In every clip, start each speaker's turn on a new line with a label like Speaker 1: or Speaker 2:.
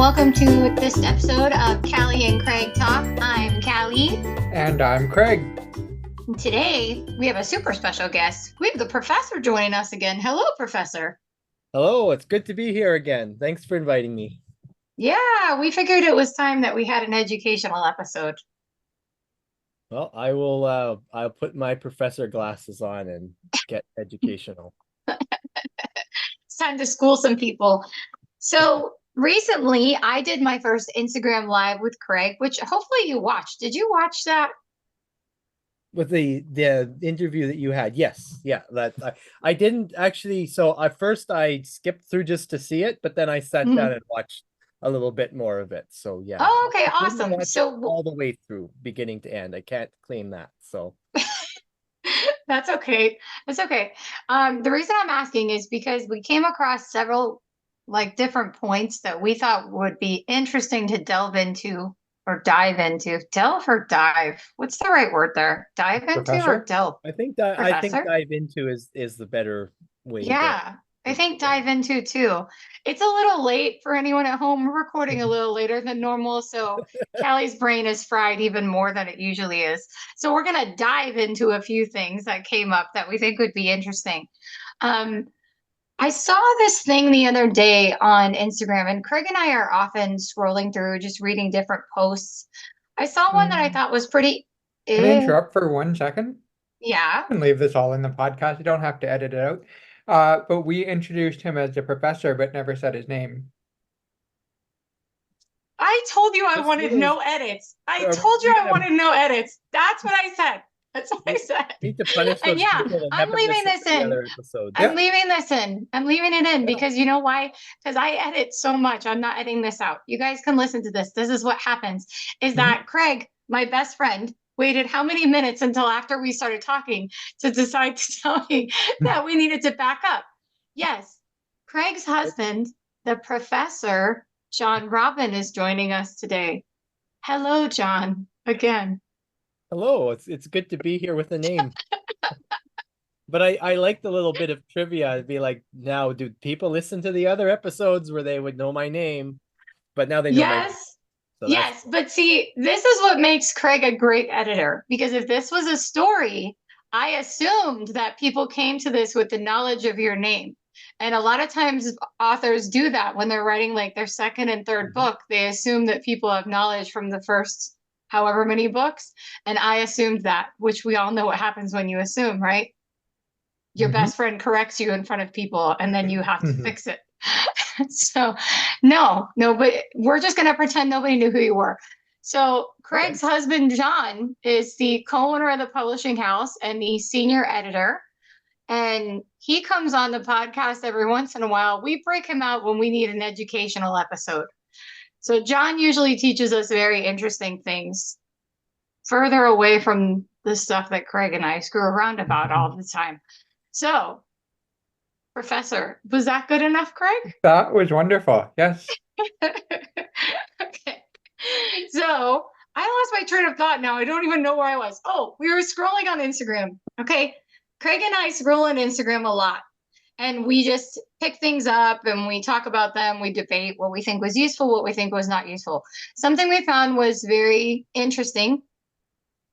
Speaker 1: welcome to this episode of Cali and Craig Talk. I'm Cali.
Speaker 2: And I'm Craig.
Speaker 1: Today, we have a super special guest. We have the professor joining us again. Hello, Professor.
Speaker 3: Hello, it's good to be here again. Thanks for inviting me.
Speaker 1: Yeah, we figured it was time that we had an educational episode.
Speaker 3: Well, I'll put my professor glasses on and get educational.
Speaker 1: It's time to school some people. So recently, I did my first Instagram Live with Craig, which hopefully you watched. Did you watch that?
Speaker 3: With the interview that you had, yes, yeah, that I didn't actually. So at first I skipped through just to see it, but then I sat down and watched a little bit more of it. So yeah.
Speaker 1: Oh, okay,
Speaker 3: I didn't
Speaker 1: awesome.
Speaker 3: watch
Speaker 1: So
Speaker 3: all the way through, beginning to end. I can't claim that. So
Speaker 1: that's okay. That's okay. The reason I'm asking is because we came across several different points that we thought would be interesting to delve into or dive into. Delve or dive? What's the right word there? Dive into or
Speaker 2: Professor?
Speaker 1: delve?
Speaker 3: I think dive into is the better way to go.
Speaker 1: Yeah, I think dive into too. It's a little late for anyone at home. We're recording a little later than normal, so Callie's brain is fried even more than it usually is. So we're gonna dive into a few things that came up that we think would be interesting. I saw this thing the other day on Instagram, and Craig and I are often scrolling through, just reading different posts. I saw one that I thought was pretty.
Speaker 2: Can I interrupt for 1 second?
Speaker 1: Yeah.
Speaker 2: I can leave this all in the podcast. You don't have to edit it out. But we introduced him as the professor, but never said his name.
Speaker 1: I told you I wanted no edits. I told you I wanted no edits. That's what I said. That's what I said.
Speaker 3: Need to punish
Speaker 1: And
Speaker 3: those
Speaker 1: yeah,
Speaker 3: people that
Speaker 1: I'm
Speaker 3: haven't
Speaker 1: leaving
Speaker 3: listened
Speaker 1: this
Speaker 3: to the
Speaker 1: in.
Speaker 3: other episodes.
Speaker 1: I'm leaving this in. I'm leaving it in because you know why? Because I edit so much. I'm not editing this out. You guys can listen to this. This is what happens is that Craig, my best friend, waited how many minutes until after we started talking to decide to tell me that we needed to back up. Yes, Craig's husband, the professor, John Robin, is joining us today. Hello, John, again.
Speaker 3: Hello, it's good to be here with a name. But I like the little bit of trivia. It'd be like, now, do people listen to the other episodes where they would know my name? But now they know my name. So
Speaker 1: yes, but see, this is what makes Craig a great editor, because if this was a story, I assumed that people came to this with the knowledge of your name. And a lot of times authors do that when they're writing like their second and third book. They assume that people have knowledge from the first however many books. And I assumed that, which we all know what happens when you assume, right? Your best friend corrects you in front of people and then you have to fix it. So no, but we're just going to pretend nobody knew who you were. So Craig's husband, John, is the co-owner of the publishing house and the senior editor. And he comes on the podcast every once in a while. We break him out when we need an educational episode. So John usually teaches us very interesting things further away from the stuff that Craig and I screw around about all the time. So, Professor, was that good enough, Craig?
Speaker 2: That was wonderful. Yes.
Speaker 1: Okay. So I lost my train of thought now. I don't even know where I was. Oh, we were scrolling on Instagram. Okay. Craig and I scroll on Instagram a lot. And we just pick things up and we talk about them. We debate what we think was useful, what we think was not useful. Something we found was very interesting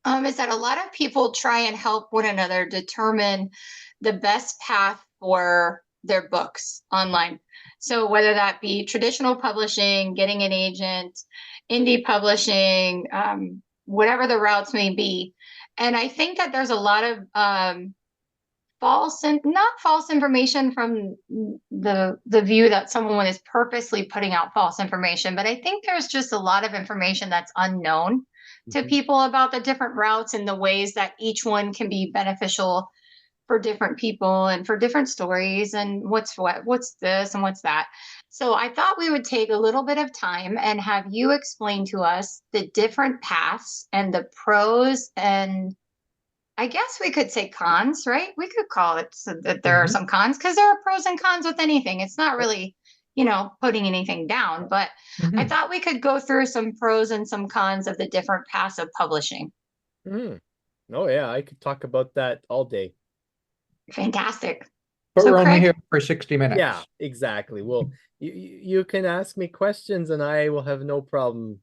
Speaker 1: is that a lot of people try and help one another determine the best path for their books online. So whether that be traditional publishing, getting an agent, indie publishing, whatever the routes may be. And I think that there's a lot of not false information from the view that someone is purposely putting out false information, but I think there's just a lot of information that's unknown to people about the different routes and the ways that each one can be beneficial for different people and for different stories and what's this and what's that. So I thought we would take a little bit of time and have you explain to us the different paths and the pros and I guess we could say cons, right? We could call it so that there are some cons because there are pros and cons with anything. It's not really, putting anything down, but I thought we could go through some pros and some cons of the different paths of publishing.
Speaker 3: Oh yeah, I could talk about that all day.
Speaker 1: Fantastic.
Speaker 2: But
Speaker 1: So
Speaker 2: we're only
Speaker 1: Craig,
Speaker 2: here for 60
Speaker 3: Yeah,
Speaker 2: minutes.
Speaker 3: exactly. Well, you can ask me questions and I will have no problem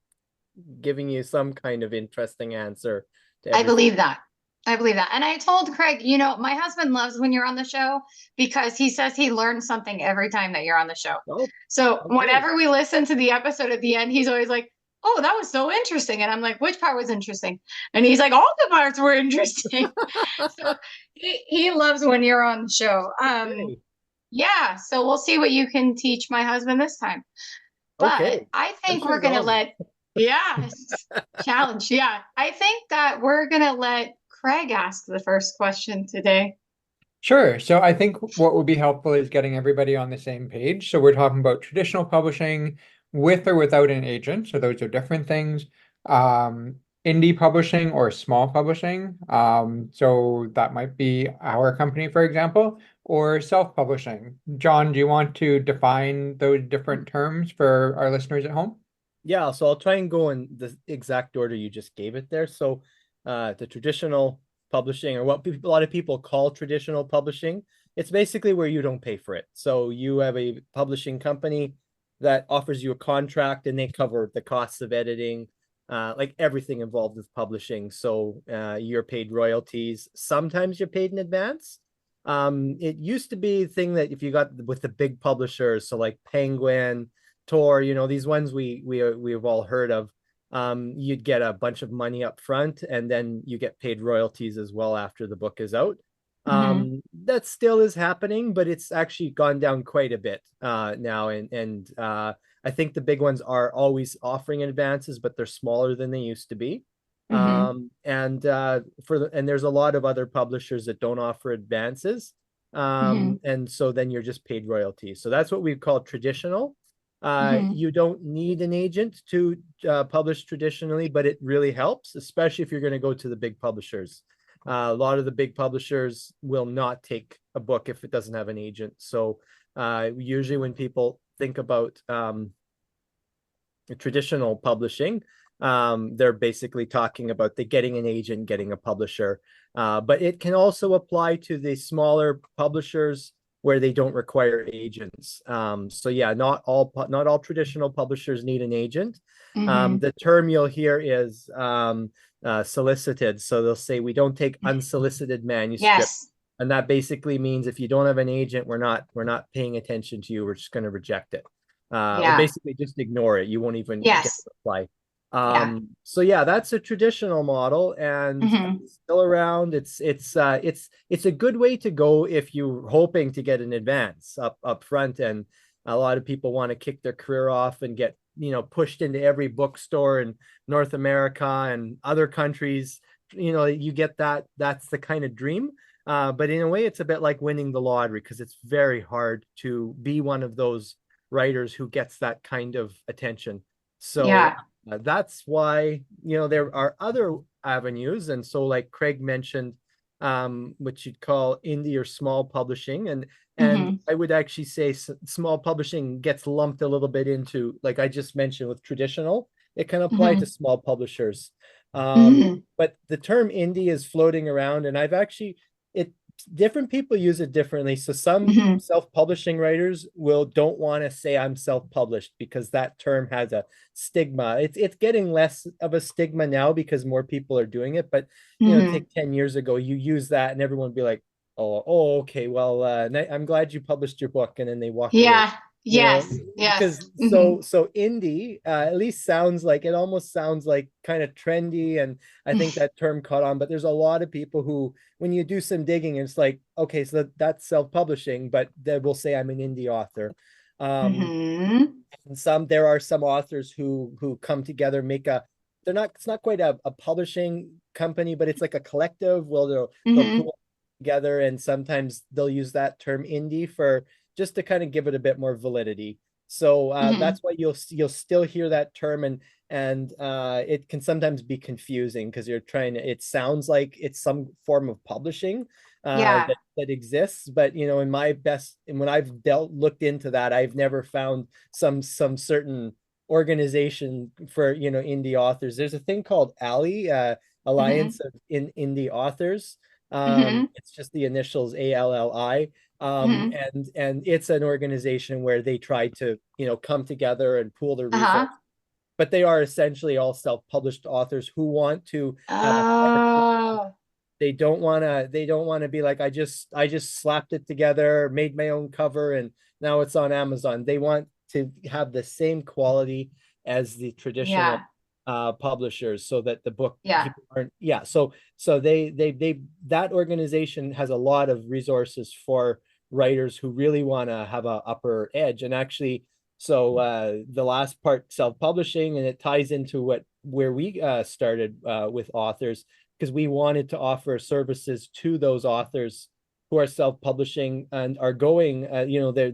Speaker 3: giving you some kind of interesting answer to
Speaker 1: I
Speaker 3: everything.
Speaker 1: believe that. I believe that. And I told Craig, my husband loves when you're on the show because he says he learns something every time that you're on the show.
Speaker 3: Oh,
Speaker 1: So
Speaker 3: okay.
Speaker 1: whenever we listen to the episode at the end, he's always like, "Oh, that was so interesting." And I'm like, "Which part was interesting?" And he's like, "All the parts were interesting." So he loves when you're on the show.
Speaker 3: Okay.
Speaker 1: Yeah, so we'll see what you can teach my husband this time. But
Speaker 3: Okay.
Speaker 1: I think
Speaker 3: Pressure's
Speaker 1: we're gonna
Speaker 3: on.
Speaker 1: let, yeah, challenge. Yeah, I think that we're gonna let Craig ask the first question today.
Speaker 2: Sure. So I think what would be helpful is getting everybody on the same page. So we're talking about traditional publishing with or without an agent. So those are different things. Indie publishing or small publishing. So that might be our company, for example, or self-publishing. John, do you want to define those different terms for our listeners at home?
Speaker 3: Yeah, so I'll try and go in the exact order you just gave it there. So, the traditional publishing, or what a lot of people call traditional publishing, it's basically where you don't pay for it. So you have a publishing company that offers you a contract, and they cover the costs of editing, like everything involved with publishing. So, you're paid royalties. Sometimes you're paid in advance. It used to be a thing that if you got with the big publishers, so like Penguin, Tor, these ones we've all heard of. You'd get a bunch of money up front, and then you get paid royalties as well after the book is out.
Speaker 1: Hmm.
Speaker 3: That still is happening, but it's actually gone down quite a bit now, and I think the big ones are always offering advances, but they're smaller than they used to be.
Speaker 1: Hmm.
Speaker 3: And there's a lot of other publishers that don't offer advances.
Speaker 1: Hmm.
Speaker 3: And so then you're just paid royalties. So that's what we call traditional.
Speaker 1: Hmm.
Speaker 3: You don't need an agent to publish traditionally, but it really helps, especially if you're going to go to the big publishers. A lot of the big publishers will not take a book if it doesn't have an agent. So usually when people think about traditional publishing, they're basically talking about the getting an agent, getting a publisher. But it can also apply to the smaller publishers where they don't require agents. So yeah, not all traditional publishers need an agent.
Speaker 1: Hmm.
Speaker 3: The term you'll hear is solicited. So they'll say we don't take unsolicited manuscript.
Speaker 1: Yes.
Speaker 3: And that basically means if you don't have an agent, we're not paying attention to you. We're just going to reject it. Or
Speaker 1: Yeah.
Speaker 3: basically just ignore it. You won't even get
Speaker 1: Yes.
Speaker 3: a reply.
Speaker 1: Yeah.
Speaker 3: So yeah, that's a traditional model and
Speaker 1: Hmm.
Speaker 3: still around. It's a good way to go if you're hoping to get an advance up front, and a lot of people want to kick their career off and get pushed into every bookstore in North America and other countries. You get that's the kind of dream. But in a way, it's a bit like winning the lottery because it's very hard to be one of those writers who gets that kind of attention. So
Speaker 1: Yeah.
Speaker 3: that's why there are other avenues, and so like Craig mentioned, what you'd call indie or small publishing, and
Speaker 1: Hmm.
Speaker 3: I would actually say small publishing gets lumped a little bit into, like I just mentioned with traditional, it can apply to
Speaker 1: Hmm.
Speaker 3: small publishers.
Speaker 1: Hmm.
Speaker 3: But the term indie is floating around, and I've actually it different people use it differently. So some
Speaker 1: Hmm.
Speaker 3: self-publishing writers don't want to say I'm self-published because that term has a stigma. It's getting less of a stigma now because more people are doing it. But
Speaker 1: Hmm.
Speaker 3: take 10 years ago, you use that and everyone would be like, oh, okay, well, I'm glad you published your book, and then they walk away.
Speaker 1: Yeah.
Speaker 3: You know,
Speaker 1: Yes. Yes.
Speaker 3: because
Speaker 1: Hmm.
Speaker 3: so indie at least sounds like it almost sounds like kind of trendy, and I think that term caught on. But there's a lot of people who, when you do some digging, it's like, okay, so that's self-publishing, but they will say I'm an indie author. Um,
Speaker 1: Hmm.
Speaker 3: and there are some authors who come together, it's not quite a publishing company, but it's like a collective. Well, they'll
Speaker 1: Hmm.
Speaker 3: pool together, and sometimes they'll use that term indie for just to kind of give it a bit more validity. So
Speaker 1: Hmm.
Speaker 3: that's why you'll still hear that term, and it can sometimes be confusing because it sounds like it's some form of publishing
Speaker 1: Yeah.
Speaker 3: that exists, but and when I've looked into that, I've never found some certain organization for indie authors. There's a thing called ALI,
Speaker 1: Hmm.
Speaker 3: Alliance of Indie Authors,
Speaker 1: Mm-hmm.
Speaker 3: It's just the initials ALLI.
Speaker 1: Mm-hmm.
Speaker 3: And it's an organization where they try to, come together and pool their
Speaker 1: Uh-huh.
Speaker 3: resources. But they are essentially all self-published authors who want to have a higher
Speaker 1: Oh,
Speaker 3: they don't want to be like, I just slapped it together, made my own cover, and now it's on Amazon. They want to have the same quality as the traditional
Speaker 1: yeah.
Speaker 3: publishers, so that the book
Speaker 1: Yeah.
Speaker 3: people aren't, yeah. So they that organization has a lot of resources for writers who really want to have a upper edge. And actually, so the last part, self-publishing, and it ties into where we started with authors, because we wanted to offer services to those authors who are self-publishing and are going,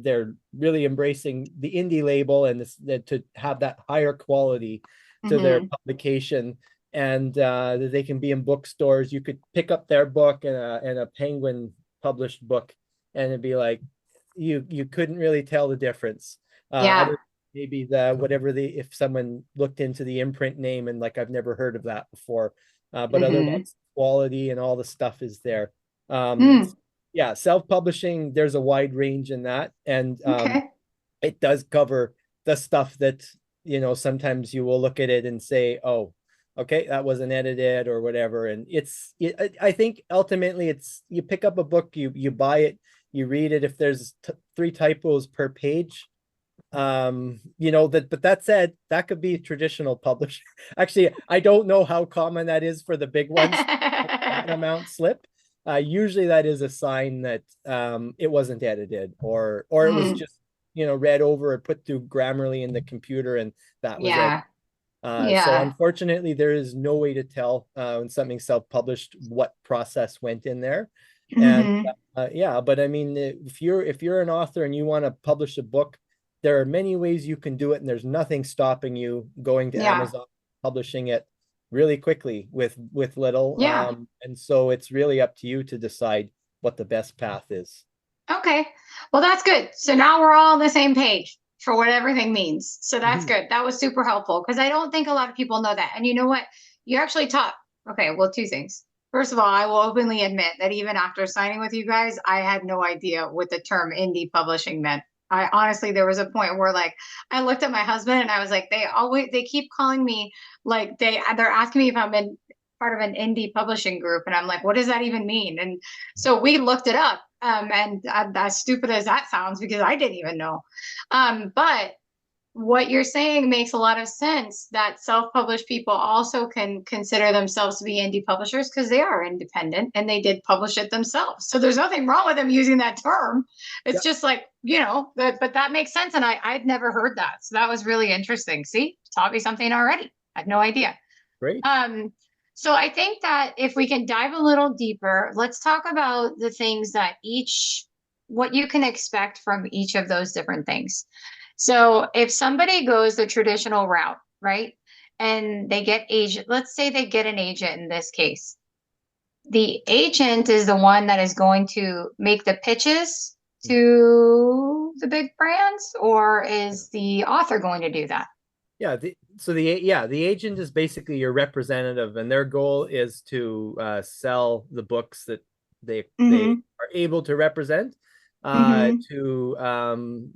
Speaker 3: they're really embracing the indie label, and to have that higher quality to their
Speaker 1: Mm-hmm.
Speaker 3: publication, and that they can be in bookstores. You could pick up their book and a Penguin published book, and it'd be like you couldn't really tell the difference.
Speaker 1: Yeah.
Speaker 3: Other maybe the whatever the if someone looked into the imprint name and like, I've never heard of that before. But
Speaker 1: Mm-hmm.
Speaker 3: otherwise, quality and all the stuff is there. Um,
Speaker 1: Mm.
Speaker 3: yeah, self-publishing, there's a wide range in that, and
Speaker 1: Okay.
Speaker 3: it does cover the stuff that, sometimes you will look at it and say, oh, okay, that wasn't edited or whatever. And I think ultimately it's, you pick up a book, you buy it, you read it. If there's 3 typos per page, but that said, that could be traditional publishing. Actually, I don't know how common that is for the big ones, that amount slip. Usually that is a sign that it wasn't edited, or it was
Speaker 1: Mm.
Speaker 3: just, read over or put through Grammarly in the computer, and that was it.
Speaker 1: Yeah.
Speaker 3: So
Speaker 1: Yeah.
Speaker 3: unfortunately, there is no way to tell when something's self-published what process went in there. And
Speaker 1: Mm-hmm.
Speaker 3: yeah, but I mean, if you're an author and you want to publish a book, there are many ways you can do it, and there's nothing stopping you going to
Speaker 1: Yeah.
Speaker 3: Amazon, publishing it really quickly with little.
Speaker 1: Yeah.
Speaker 3: And so it's really up to you to decide what the best path is.
Speaker 1: Okay. Well, that's good. So now we're all on the same page for what everything means. So that's
Speaker 3: Mhm.
Speaker 1: good. That was super helpful because I don't think a lot of people know that. And you know what? You actually taught. Okay. Well, two things. First of all, I will openly admit that even after signing with you guys, I had no idea what the term indie publishing meant. I honestly, there was a point where like I looked at my husband and I was like, they keep calling me like they're asking me if I'm in part of an indie publishing group. And I'm like, what does that even mean? And so we looked it up. And as stupid as that sounds, because I didn't even know. But what you're saying makes a lot of sense that self-published people also can consider themselves to be indie publishers because they are independent and they did publish it themselves. So there's nothing wrong with them using that term. It's
Speaker 3: Yeah,
Speaker 1: just like, but that makes sense. And I'd never heard that. So that was really interesting. See, taught me something already. I had no idea.
Speaker 3: great.
Speaker 1: Um, so I think that if we can dive a little deeper, let's talk about the things that what you can expect from each of those different things. So if somebody goes the traditional route, right, and they get agent, let's say they get an agent in this case. The agent is the one that is going to make the pitches to the big brands, or is the author going to do that?
Speaker 3: Yeah, the agent is basically your representative, and their goal is to sell the books that they
Speaker 1: Mm-hmm.
Speaker 3: are able to represent.
Speaker 1: Mm-hmm.
Speaker 3: To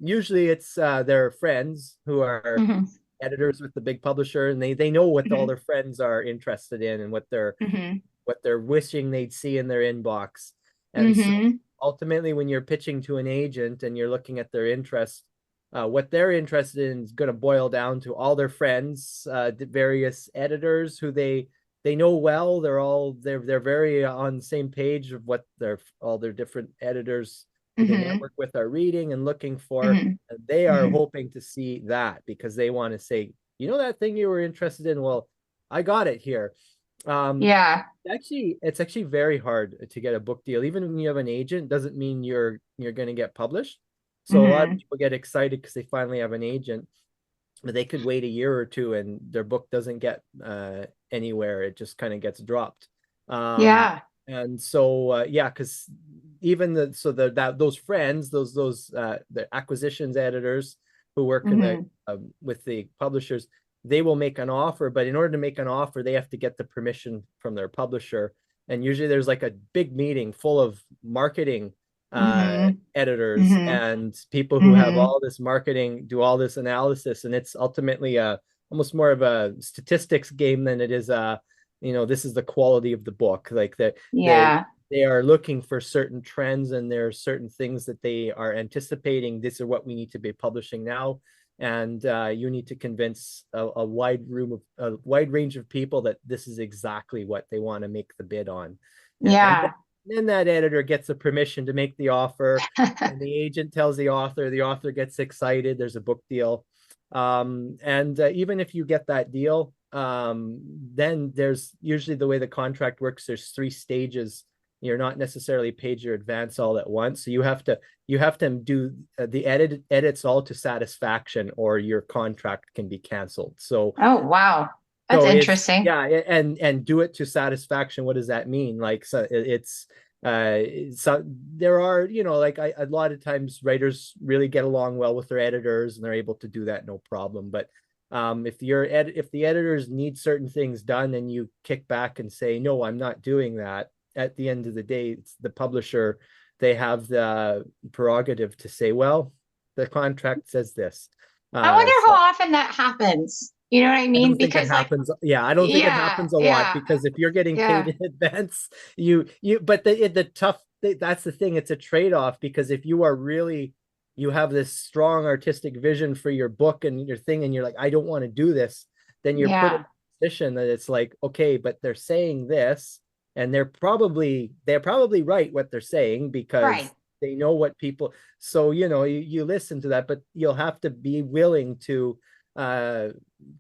Speaker 3: Usually it's their friends who are
Speaker 1: Mm-hmm.
Speaker 3: editors with the big publisher, and they know what all
Speaker 1: Mm-hmm.
Speaker 3: their friends are interested in, and
Speaker 1: Mm-hmm.
Speaker 3: what they're wishing they'd see in their inbox. And so
Speaker 1: Mm-hmm.
Speaker 3: ultimately, when you're pitching to an agent and you're looking at their interests, what they're interested in is going to boil down to all their friends, various editors who they know well. They're very on the same page of what all their different editors who they
Speaker 1: Mm-hmm.
Speaker 3: network with are reading and looking for.
Speaker 1: Mm-hmm.
Speaker 3: And they are
Speaker 1: Mm-hmm.
Speaker 3: hoping to see that, because they want to say, that thing you were interested in, well, I got it here. Um,
Speaker 1: Yeah.
Speaker 3: it's actually very hard to get a book deal. Even when you have an agent, doesn't mean you're going to get published. So a lot of
Speaker 1: Mm-hmm.
Speaker 3: people get excited because they finally have an agent, but they could wait a year or two and their book doesn't get anywhere. It just kind of gets dropped. Um,
Speaker 1: Yeah.
Speaker 3: and so yeah, because even those friends, the acquisitions editors who work in the
Speaker 1: Mm-hmm.
Speaker 3: with the publishers, they will make an offer, but in order to make an offer, they have to get the permission from their publisher. and usually there's like a big meeting full of marketing
Speaker 1: Mm-hmm.
Speaker 3: editors
Speaker 1: Mm-hmm.
Speaker 3: and people who have
Speaker 1: Mm-hmm.
Speaker 3: all this marketing, do all this analysis, and it's ultimately almost more of a statistics game than it is this is the quality of the book. Like
Speaker 1: Yeah.
Speaker 3: they are looking for certain trends, and there are certain things that they are anticipating. This is what we need to be publishing now, and you need to convince a wide range of people that this is exactly what they want to make the bid on, and
Speaker 1: Yeah.
Speaker 3: then that editor gets the permission to make the offer, and the agent tells the author gets excited, there's a book deal, and even if you get that deal, then there's usually, the way the contract works, there's 3 stages. You're not necessarily paid your advance all at once, so you have to do the edits all to satisfaction, or your contract can be canceled. So
Speaker 1: Oh, wow. That's
Speaker 3: it's,
Speaker 1: interesting.
Speaker 3: yeah, and do it to satisfaction. What does that mean? Like, so it's so there are, like, a lot of times writers really get along well with their editors, and they're able to do that no problem. But if the editors need certain things done, and you kick back and say, no, I'm not doing that, at the end of the day, it's the publisher. They have the prerogative to say, well, the contract says this.
Speaker 1: I wonder
Speaker 3: So
Speaker 1: how often that happens. You know what I
Speaker 3: I
Speaker 1: mean?
Speaker 3: don't think it
Speaker 1: Because like,
Speaker 3: happens. Yeah, I don't think it
Speaker 1: yeah,
Speaker 3: happens a lot,
Speaker 1: yeah,
Speaker 3: because if you're getting paid
Speaker 1: yeah,
Speaker 3: in advance, but the tough, that's the thing. It's a trade-off, because if you have this strong artistic vision for your book and your thing, and you're like, I don't want to do this, then you're put in
Speaker 1: yeah,
Speaker 3: a position that it's like, okay, but they're saying this, and they're probably right what they're saying,
Speaker 1: right.
Speaker 3: because they know what people. So you listen to that, but you'll have to be willing uh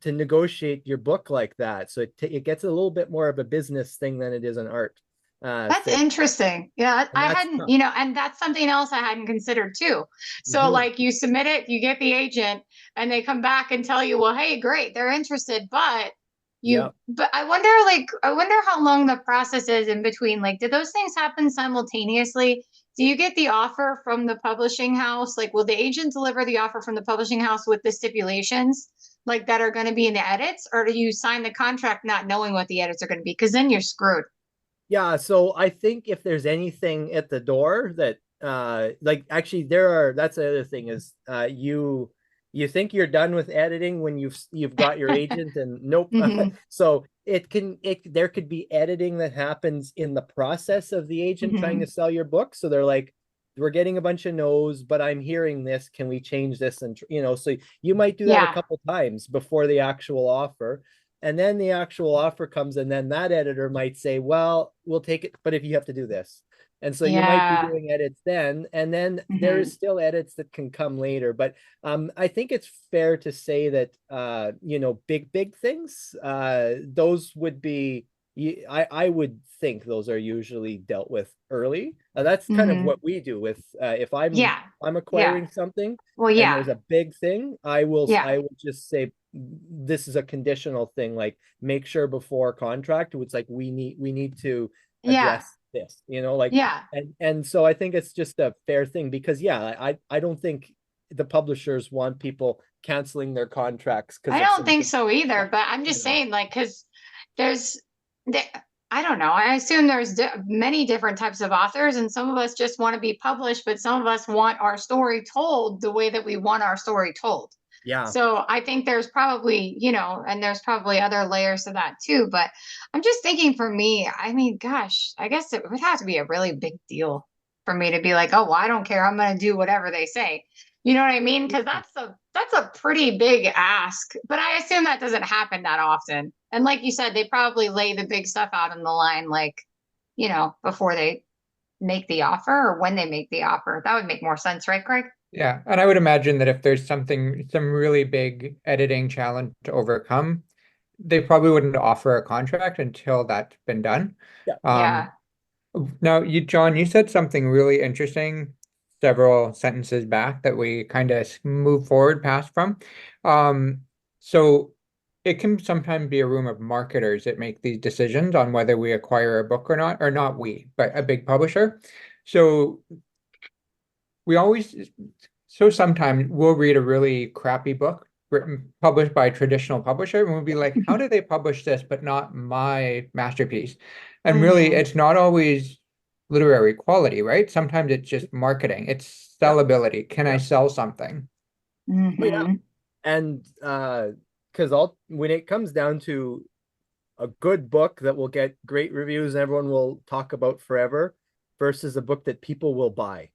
Speaker 3: to negotiate your book like that. So it gets a little bit more of a business thing than it is an art
Speaker 1: That's
Speaker 3: thing,
Speaker 1: interesting. Yeah,
Speaker 3: and
Speaker 1: I
Speaker 3: that's
Speaker 1: hadn't,
Speaker 3: tough.
Speaker 1: and that's something else I hadn't considered too. So
Speaker 3: Mm-hmm.
Speaker 1: like you submit it, you get the agent, and they come back and tell you, well, hey, great, they're interested,
Speaker 3: Yeah.
Speaker 1: but I wonder how long the process is in between. Like, did those things happen simultaneously? Do you get the offer from the publishing house? Like, will the agent deliver the offer from the publishing house with the stipulations like that are going to be in the edits, or do you sign the contract not knowing what the edits are going to be? Because then you're screwed.
Speaker 3: Yeah, so I think if there's anything at the door that like, actually, that's the other thing, is you think you're done with editing when you've got your agent, and nope.
Speaker 1: Hmm.
Speaker 3: So there could be editing that happens in the process of the agent trying to
Speaker 1: Hmm.
Speaker 3: sell your book. So they're like, we're getting a bunch of no's, but I'm hearing this, can we change this? And so you might do that a
Speaker 1: Yeah.
Speaker 3: couple times before the actual offer, and then the actual offer comes, and then that editor might say, well, we'll take it, but if you have to do this. And so you might be
Speaker 1: Yeah.
Speaker 3: doing edits then, and then there is
Speaker 1: Hmm.
Speaker 3: still edits that can come later. But I think it's fair to say that big things, those would be, I would think those are usually dealt with early. That's kind of
Speaker 1: Hmm.
Speaker 3: what we do with, if
Speaker 1: Yeah.
Speaker 3: I'm
Speaker 1: Yeah.
Speaker 3: acquiring something
Speaker 1: Well,
Speaker 3: and
Speaker 1: yeah.
Speaker 3: there's a big thing, I will
Speaker 1: Yeah.
Speaker 3: I will just say, this is a conditional thing, like, make sure before contract, it's like, we need to
Speaker 1: Yeah.
Speaker 3: address this, like,
Speaker 1: Yeah.
Speaker 3: and so I think it's just a fair thing, because yeah, I don't think the publishers want people canceling their contracts because
Speaker 1: I
Speaker 3: of
Speaker 1: don't think
Speaker 3: something.
Speaker 1: so either,
Speaker 3: Yeah,
Speaker 1: but I'm just saying, like, because there's, there, I don't know. I assume there's many different types of authors, and some of us just want to be published, but some of us want our story told the way that we want our story told.
Speaker 3: yeah.
Speaker 1: So I think there's probably, and there's probably other layers to that too. But I'm just thinking for me, I mean, gosh, I guess it would have to be a really big deal for me to be like, oh, well, I don't care. I'm going to do whatever they say. You know what I mean? Because that's a pretty big ask. But I assume that doesn't happen that often. And like you said, they probably lay the big stuff out on the line, like, before they make the offer or when they make the offer. That would make more sense, right, Craig?
Speaker 2: Yeah, and I would imagine that if there's some really big editing challenge to overcome, they probably wouldn't offer a contract until that's been done.
Speaker 3: Yeah.
Speaker 2: Um,
Speaker 1: Yeah.
Speaker 2: Now, John, you said something really interesting several sentences back that we kind of move forward past from. Um, so it can sometimes be a room of marketers that make these decisions on whether we acquire a book or not we, but a big publisher. So we always, so sometimes we'll read a really crappy book written, published by a traditional publisher, and we'll be like, how did they publish this, but not my masterpiece? And really,
Speaker 1: Mhm.
Speaker 2: it's not always literary quality, right? Sometimes it's just marketing. It's
Speaker 3: Yeah.
Speaker 2: sellability. Can I
Speaker 3: Yeah.
Speaker 2: sell something?
Speaker 3: Oh yeah.
Speaker 1: Mhm.
Speaker 3: And because all when it comes down to a good book that will get great reviews and everyone will talk about forever versus a book that people will buy,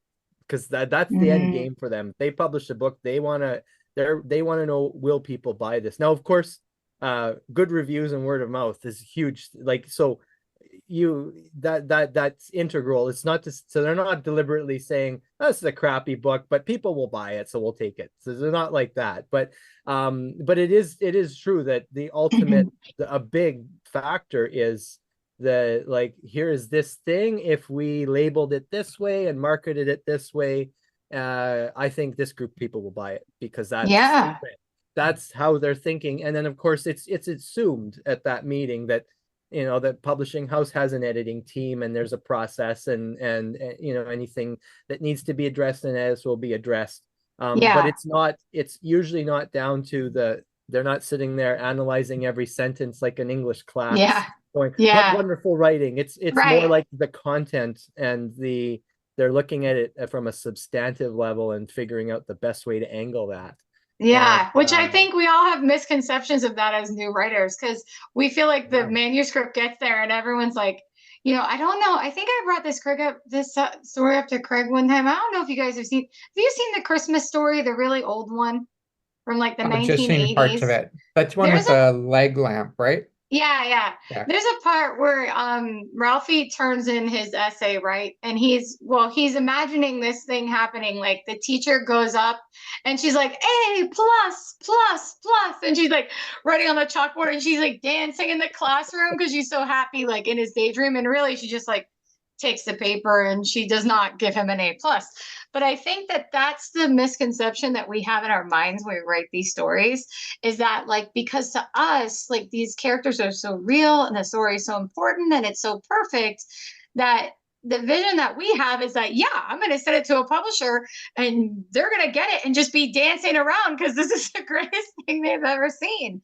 Speaker 3: because that's the end
Speaker 1: Mhm.
Speaker 3: game for them. They publish a book, they want to know, will people buy this? Now, of course, good reviews and word of mouth is huge. Like, so that's integral. It's not just, so they're not deliberately saying, oh, this is a crappy book, but people will buy it, so we'll take it. So they're not like that. But it is true that the ultimate, a big factor is the, like, here is this thing, if we labeled it this way and marketed it this way, I think this group of people will buy it, because
Speaker 1: Yeah.
Speaker 3: that's how they're thinking. And then of course it's assumed at that meeting that, that publishing house has an editing team and there's a process, and anything that needs to be addressed in edits will be addressed. But
Speaker 1: Yeah.
Speaker 3: it's usually not down to they're not sitting there analyzing every sentence like an English class
Speaker 1: Yeah.
Speaker 3: going, what
Speaker 1: Yeah.
Speaker 3: wonderful writing. It's more
Speaker 1: Right.
Speaker 3: like the content, and they're looking at it from a substantive level and figuring out the best way to angle that. And
Speaker 1: Yeah, which I think we all have misconceptions of that as new writers, because we feel like the
Speaker 3: yeah.
Speaker 1: manuscript gets there and everyone's like, I don't know. I think I brought this story up to Craig one time. I don't know if you guys have you seen the Christmas Story, the really old one from like the
Speaker 2: I've just seen parts of
Speaker 1: 1980s?
Speaker 2: it. That's one
Speaker 1: There's
Speaker 2: with
Speaker 1: a
Speaker 2: the leg lamp, right?
Speaker 1: yeah.
Speaker 2: Yeah.
Speaker 1: There's a part where Ralphie turns in his essay, right? And he's imagining this thing happening. Like the teacher goes up and she's like, A plus, plus, plus. And she's like writing on the chalkboard and she's like dancing in the classroom because she's so happy, like in his daydream. And really, she just like takes the paper and she does not give him an A plus. But I think that that's the misconception that we have in our minds when we write these stories, is that like, because to us, like these characters are so real and the story is so important and it's so perfect, that the vision that we have is that, yeah, I'm going to send it to a publisher and they're going to get it and just be dancing around because this is the greatest thing they've ever seen.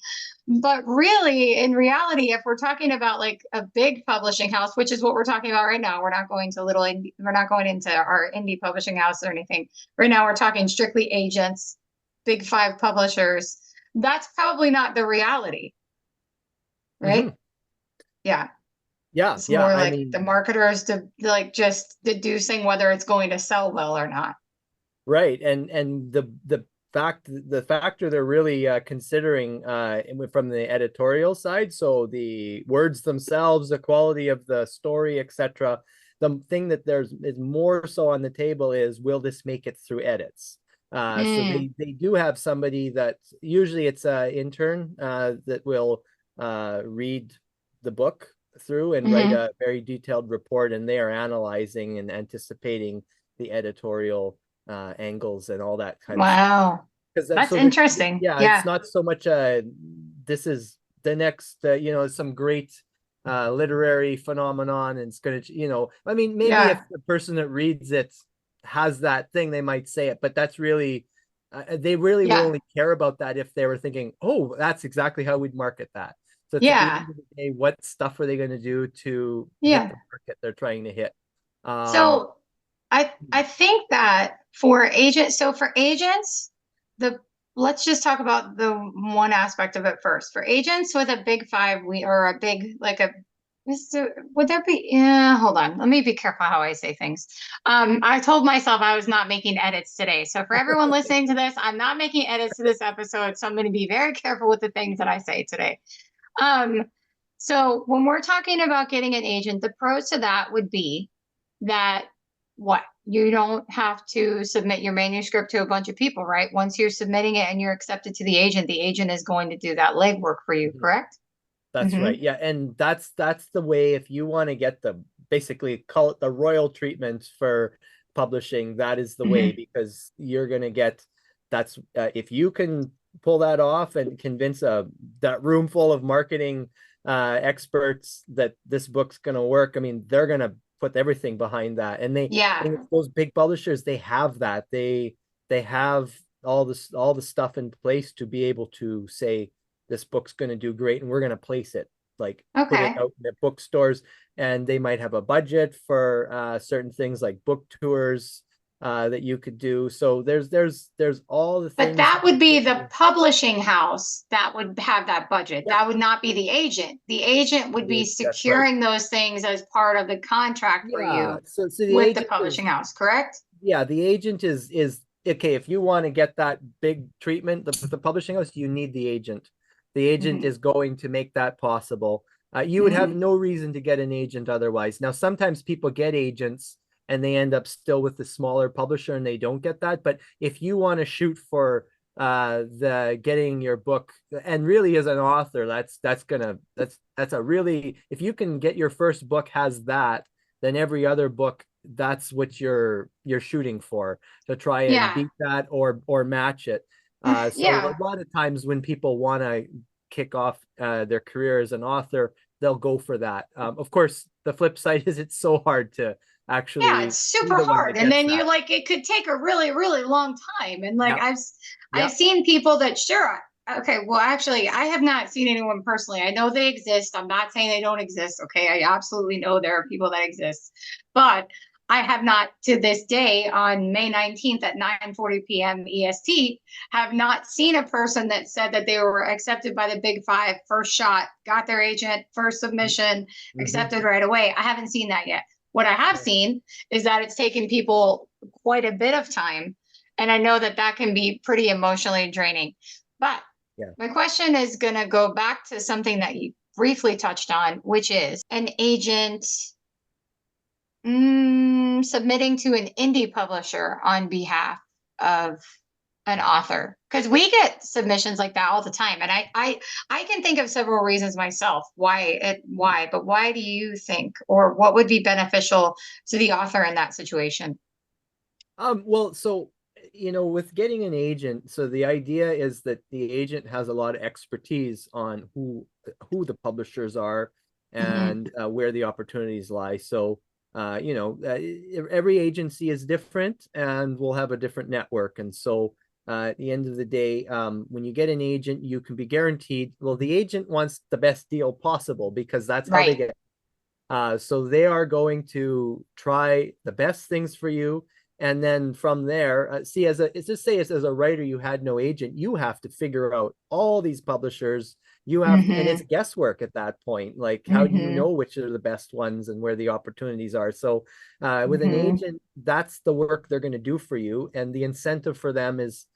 Speaker 1: But really, in reality, if we're talking about like a big publishing house, which is what we're talking about right now, we're not going into our indie publishing house or anything. Right now, we're talking strictly agents, big five publishers. That's probably not the reality, right?
Speaker 3: Mhm.
Speaker 1: Yeah.
Speaker 3: Yeah,
Speaker 1: It's
Speaker 3: yeah.
Speaker 1: more
Speaker 3: I
Speaker 1: like the
Speaker 3: mean,
Speaker 1: marketers like just deducing whether it's going to sell well or not.
Speaker 3: right. And the factor they're really considering from the editorial side, so the words themselves, the quality of the story, etc. The thing that is more so on the table is, will this make it through edits? So
Speaker 1: Mm,
Speaker 3: they do have somebody that, usually it's an intern that will read the book through and write
Speaker 1: hmm.
Speaker 3: a very detailed report, and they are analyzing and anticipating the editorial angles and all that kind of stuff.
Speaker 1: Wow.
Speaker 3: Because that's
Speaker 1: That's
Speaker 3: so that,
Speaker 1: interesting.
Speaker 3: yeah, it's
Speaker 1: Yeah.
Speaker 3: not so much this is the next some great literary phenomenon, and it's gonna, I mean, maybe if
Speaker 1: Yeah.
Speaker 3: the person that reads it has that thing, they might say it, but that's really they really will
Speaker 1: Yeah.
Speaker 3: only care about that if they were thinking, oh, that's exactly how we'd market that. So it's, at the
Speaker 1: Yeah.
Speaker 3: end of the day, what stuff are they going to do to hit
Speaker 1: Yeah.
Speaker 3: the market they're trying to hit? um
Speaker 1: So I think that for agents, the let's just talk about the one aspect of it first. For agents with a big five, we or a big like a would there be, yeah, hold on. Let me be careful how I say things. I told myself I was not making edits today. So for everyone listening to this, I'm not making edits to this episode. So I'm going to be very careful with the things that I say today. Um, so when we're talking about getting an agent, the pros to that would be that what you don't have to submit your manuscript to a bunch of people, right? Once you're submitting it and you're accepted to the agent is going to do that legwork for you, correct?
Speaker 3: That's
Speaker 1: Mm-hmm.
Speaker 3: right. Yeah, and that's the way, if you want to get the, basically call it the royal treatment for publishing, that is the way,
Speaker 1: Mm-hmm.
Speaker 3: because you're going to get, that's if you can pull that off and convince that room full of marketing experts that this book's going to work, I mean, they're going to put everything behind that. And
Speaker 1: Yeah.
Speaker 3: those big publishers, they have that. They have all the stuff in place to be able to say this book's going to do great and we're going to place it, like put it
Speaker 1: Okay.
Speaker 3: out in the bookstores, and they might have a budget for certain things like book tours that you could do. So there's all the
Speaker 1: But
Speaker 3: things.
Speaker 1: that would be the publishing house that would have that budget.
Speaker 3: Yeah,
Speaker 1: That would not be the agent. The agent would be
Speaker 3: that's right.
Speaker 1: securing those things as part of the contract for
Speaker 3: Yeah.
Speaker 1: you
Speaker 3: So the
Speaker 1: with the
Speaker 3: agent
Speaker 1: publishing
Speaker 3: is,
Speaker 1: house, correct?
Speaker 3: yeah, the agent is okay. If you want to get that big treatment, the publishing house, you need the agent. The agent
Speaker 1: Hmm.
Speaker 3: is going to make that possible. You would have
Speaker 1: Hmm.
Speaker 3: no reason to get an agent otherwise. Now, sometimes people get agents and they end up still with the smaller publisher and they don't get that. But if you want to shoot for the getting your book, and really as an author, that's a really, if you can get your first book has that, then every other book, that's what you're shooting for, to try and
Speaker 1: Yeah.
Speaker 3: beat that or match it. So
Speaker 1: Yeah.
Speaker 3: a lot of times when people want to kick off their career as an author, they'll go for that. Of course, the flip side is it's so hard to
Speaker 1: Yeah, it's
Speaker 3: actually be
Speaker 1: super
Speaker 3: the one
Speaker 1: hard.
Speaker 3: that
Speaker 1: And
Speaker 3: gets
Speaker 1: then you
Speaker 3: that.
Speaker 1: like it could take a really, really long time. And like
Speaker 3: Yep.
Speaker 1: I've
Speaker 3: Yep.
Speaker 1: seen people that sure, okay, well actually I have not seen anyone personally. I know they exist. I'm not saying they don't exist. Okay. I absolutely know there are people that exist. But I have not to this day on May 19th at 9:40 p.m. EST have not seen a person that said that they were accepted by the big five first shot, got their agent, first submission,
Speaker 3: Mm-hmm.
Speaker 1: accepted right away. I haven't seen that yet. What I have seen is that it's taken people quite a bit of time. And I know that that can be pretty emotionally draining. But
Speaker 3: Yeah.
Speaker 1: my question is going to go back to something that you briefly touched on, which is an agent submitting to an indie publisher on behalf of an author, because we get submissions like that all the time, and I can think of several reasons myself why, but why do you think, or what would be beneficial to the author in that situation?
Speaker 3: Well, so with getting an agent, so the idea is that the agent has a lot of expertise on who the publishers are
Speaker 1: Hmm.
Speaker 3: and where the opportunities lie. So, every agency is different and will have a different network. And so, at the end of the day, when you get an agent, you can be guaranteed. Well, the agent wants the best deal possible because that's how they
Speaker 1: Right.
Speaker 3: get. So they are going to try the best things for you. And then from there, see, just say as a writer, you had no agent, you have to figure out all these publishers. You have to, and it's
Speaker 1: Hmm.
Speaker 3: guesswork at that point. Like, how do you
Speaker 1: Hmm.
Speaker 3: know which are the best ones and where the opportunities are? So, with an
Speaker 1: Hmm.
Speaker 3: agent, that's the work they're going to do for you, and the incentive for them is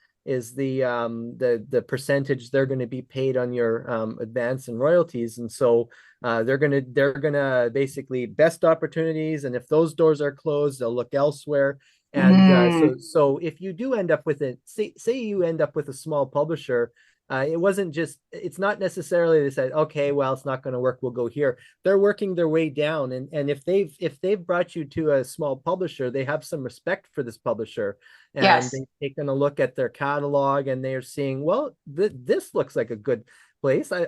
Speaker 3: the percentage they're going to be paid on your advance and royalties. And so they're gonna basically best opportunities, and if those doors are closed, they'll look elsewhere. And
Speaker 1: Hmm.
Speaker 3: so if you do end up with it, say you end up with a small publisher, it's not necessarily they said, okay, well, it's not going to work, we'll go here. They're working their way down, and if they've brought you to a small publisher, they have some respect for this publisher, and
Speaker 1: Yes.
Speaker 3: they've taken a look at their catalog and they're seeing, well, this looks like a good place. And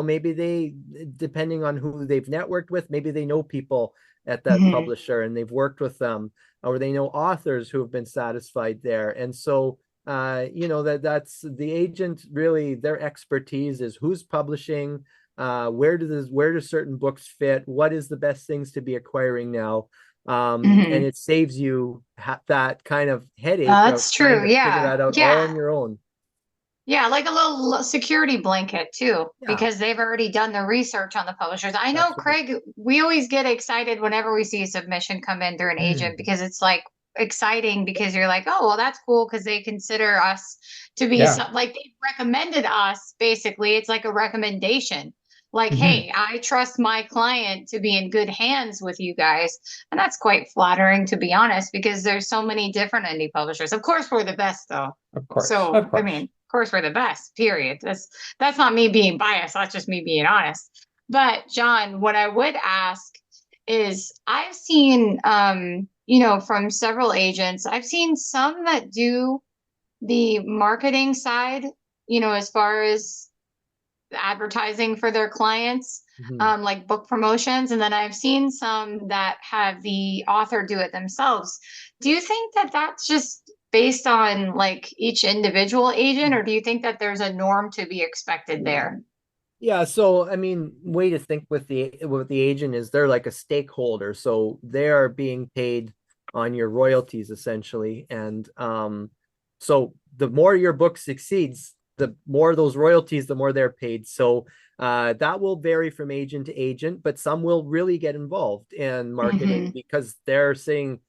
Speaker 3: maybe they, depending on who they've networked with, maybe they know people at that
Speaker 1: Hmm.
Speaker 3: publisher and they've worked with them, or they know authors who have been satisfied there. And so that's the agent, really their expertise is who's publishing, where do certain books fit, what is the best things to be acquiring now. And
Speaker 1: Hmm.
Speaker 3: it saves you that kind of headache of
Speaker 1: That's
Speaker 3: trying
Speaker 1: true.
Speaker 3: to figure
Speaker 1: Yeah.
Speaker 3: that out all
Speaker 1: Yeah.
Speaker 3: on your own.
Speaker 1: Yeah, like a little security blanket too,
Speaker 3: Yeah,
Speaker 1: because they've already done the research on the publishers. I know,
Speaker 3: that's right.
Speaker 1: Craig, we always get excited whenever we see a submission come in through an agent
Speaker 2: Mm,
Speaker 1: because it's like exciting because you're like, oh, well, that's cool because they consider us to be
Speaker 2: yeah.
Speaker 1: some, like they recommended us basically. It's like a recommendation. Like,
Speaker 2: Hmm.
Speaker 1: hey, I trust my client to be in good hands with you guys. And that's quite flattering, to be honest, because there's so many different indie publishers. Of course, we're the best, though.
Speaker 2: Of course.
Speaker 1: So,
Speaker 2: Of
Speaker 1: I mean,
Speaker 2: course.
Speaker 1: of course, we're the best, period. That's not me being biased. That's just me being honest. But John, what I would ask is I've seen from several agents, I've seen some that do the marketing side, as far as advertising for their clients,
Speaker 3: Mhm.
Speaker 1: like book promotions. And then I've seen some that have the author do it themselves. Do you think that that's just based on like each individual agent, or do you think that there's a norm to be expected there?
Speaker 3: Yeah, so I mean, way to think with the agent is they're like a stakeholder, so they are being paid on your royalties essentially, and so the more your book succeeds, the more those royalties, the more they're paid. So that will vary from agent to agent, but some will really get involved in marketing
Speaker 1: Hmm.
Speaker 3: because they're seeing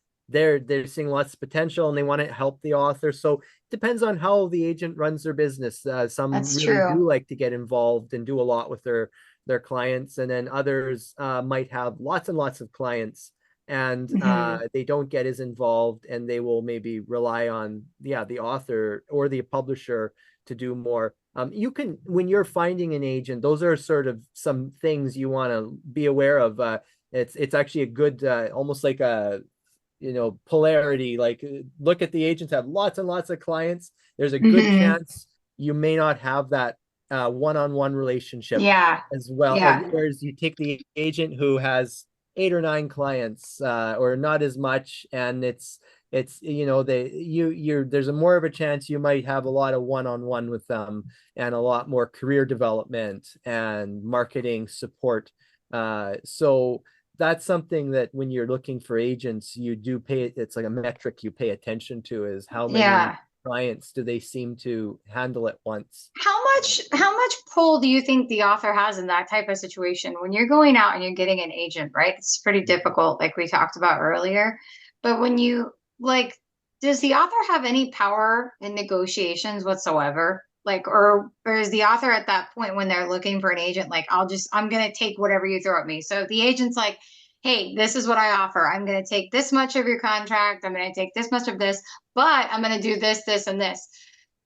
Speaker 3: lots of potential and they want to help the author. So depends on how the agent runs their business. Some
Speaker 1: That's
Speaker 3: really
Speaker 1: true.
Speaker 3: do like to get involved and do a lot with their clients, and then others might have lots and lots of clients and
Speaker 1: Hmm.
Speaker 3: they don't get as involved, and they will maybe rely on the author or the publisher to do more. You can, when you're finding an agent, those are sort of some things you want to be aware of. It's actually a good almost like a polarity. Like look at the agents have lots and lots of clients. There's a good
Speaker 1: Hmm.
Speaker 3: chance you may not have that one-on-one relationship
Speaker 1: Yeah.
Speaker 3: as well.
Speaker 1: Yeah.
Speaker 3: Whereas you take the agent who has 8 or 9 clients or not as much, and it's there's a more of a chance you might have a lot of one-on-one with them and a lot more career development and marketing support. So that's something that when you're looking for agents, you do pay. It's like a metric you pay attention to, is how many
Speaker 1: Yeah.
Speaker 3: clients do they seem to handle at once.
Speaker 1: How much pull do you think the author has in that type of situation when you're going out and you're getting an agent, right? It's pretty difficult, like we talked about earlier. But when you like, does the author have any power in negotiations whatsoever? Like, or is the author at that point when they're looking for an agent, like, I'm gonna take whatever you throw at me. So if the agent's like, hey, this is what I offer. I'm gonna take this much of your contract, I'm gonna take this much of this, but I'm gonna do this, this, and this.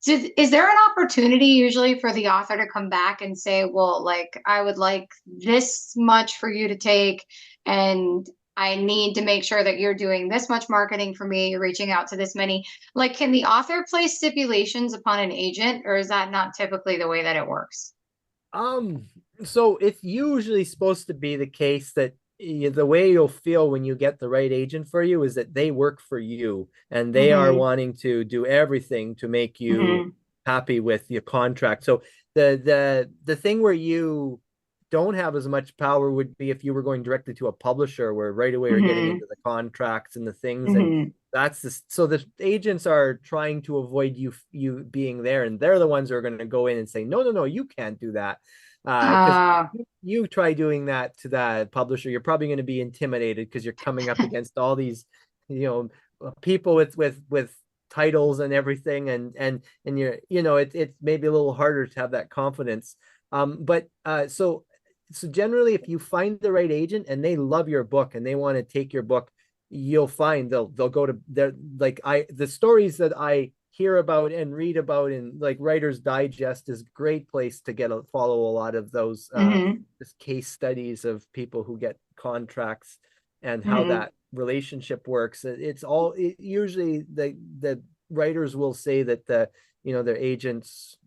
Speaker 1: Is there an opportunity usually for the author to come back and say, well, like, I would like this much for you to take, and I need to make sure that you're doing this much marketing for me, you're reaching out to this many. Like, can the author place stipulations upon an agent, or is that not typically the way that it works?
Speaker 3: Um, so it's usually supposed to be the case that the way you'll feel when you get the right agent for you is that they work for you and they are
Speaker 1: Mm-hmm.
Speaker 3: wanting to do everything to make you
Speaker 1: Mm-hmm.
Speaker 3: happy with your contract. So the thing where you don't have as much power would be if you were going directly to a publisher where right away you're getting
Speaker 1: Mm-hmm.
Speaker 3: into the contracts and the things, and
Speaker 1: Mm-hmm.
Speaker 3: that's the so the agents are trying to avoid you being there, and they're the ones who are going to go in and say no, you can't do that because
Speaker 1: Uh,
Speaker 3: you try doing that to that publisher, you're probably going to be intimidated because you're coming up against all these you know people with titles and everything, and it's maybe a little harder to have that confidence. But so generally if you find the right agent and they love your book and they want to take your book, you'll find they'll go to their, like, the stories that I hear about and read about in like Writer's Digest is a great place to follow a lot of those
Speaker 1: mm-hmm.
Speaker 3: just case studies of people who get contracts and how
Speaker 1: Mm-hmm.
Speaker 3: that relationship works. Usually the writers will say that their agents,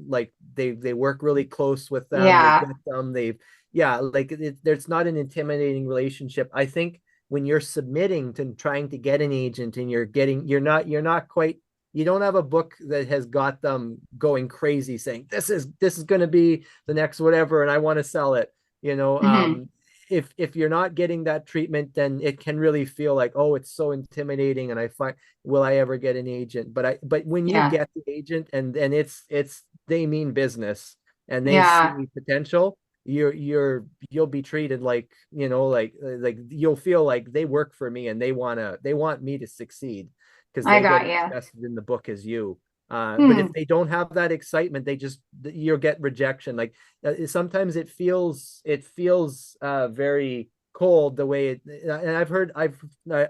Speaker 3: like they work really close with them, they
Speaker 1: Yeah.
Speaker 3: get them, like there's not an intimidating relationship. I think when you're submitting to trying to get an agent and you're not quite, you don't have a book that has got them going crazy saying this is going to be the next whatever and I want to sell it, you know
Speaker 1: Mm-hmm.
Speaker 3: um if you're not getting that treatment, then it can really feel like, oh, it's so intimidating, and I find, will I ever get an agent? But when you
Speaker 1: Yeah.
Speaker 3: get the agent and it's they mean business and they
Speaker 1: Yeah.
Speaker 3: see potential, you'll be treated like, like you'll feel like they work for me and they want me to succeed because
Speaker 1: I
Speaker 3: they get
Speaker 1: got
Speaker 3: as
Speaker 1: you.
Speaker 3: invested in the book as you. But if
Speaker 1: Hmm.
Speaker 3: they don't have that excitement, you'll get rejection. Like sometimes it feels very cold the way it, and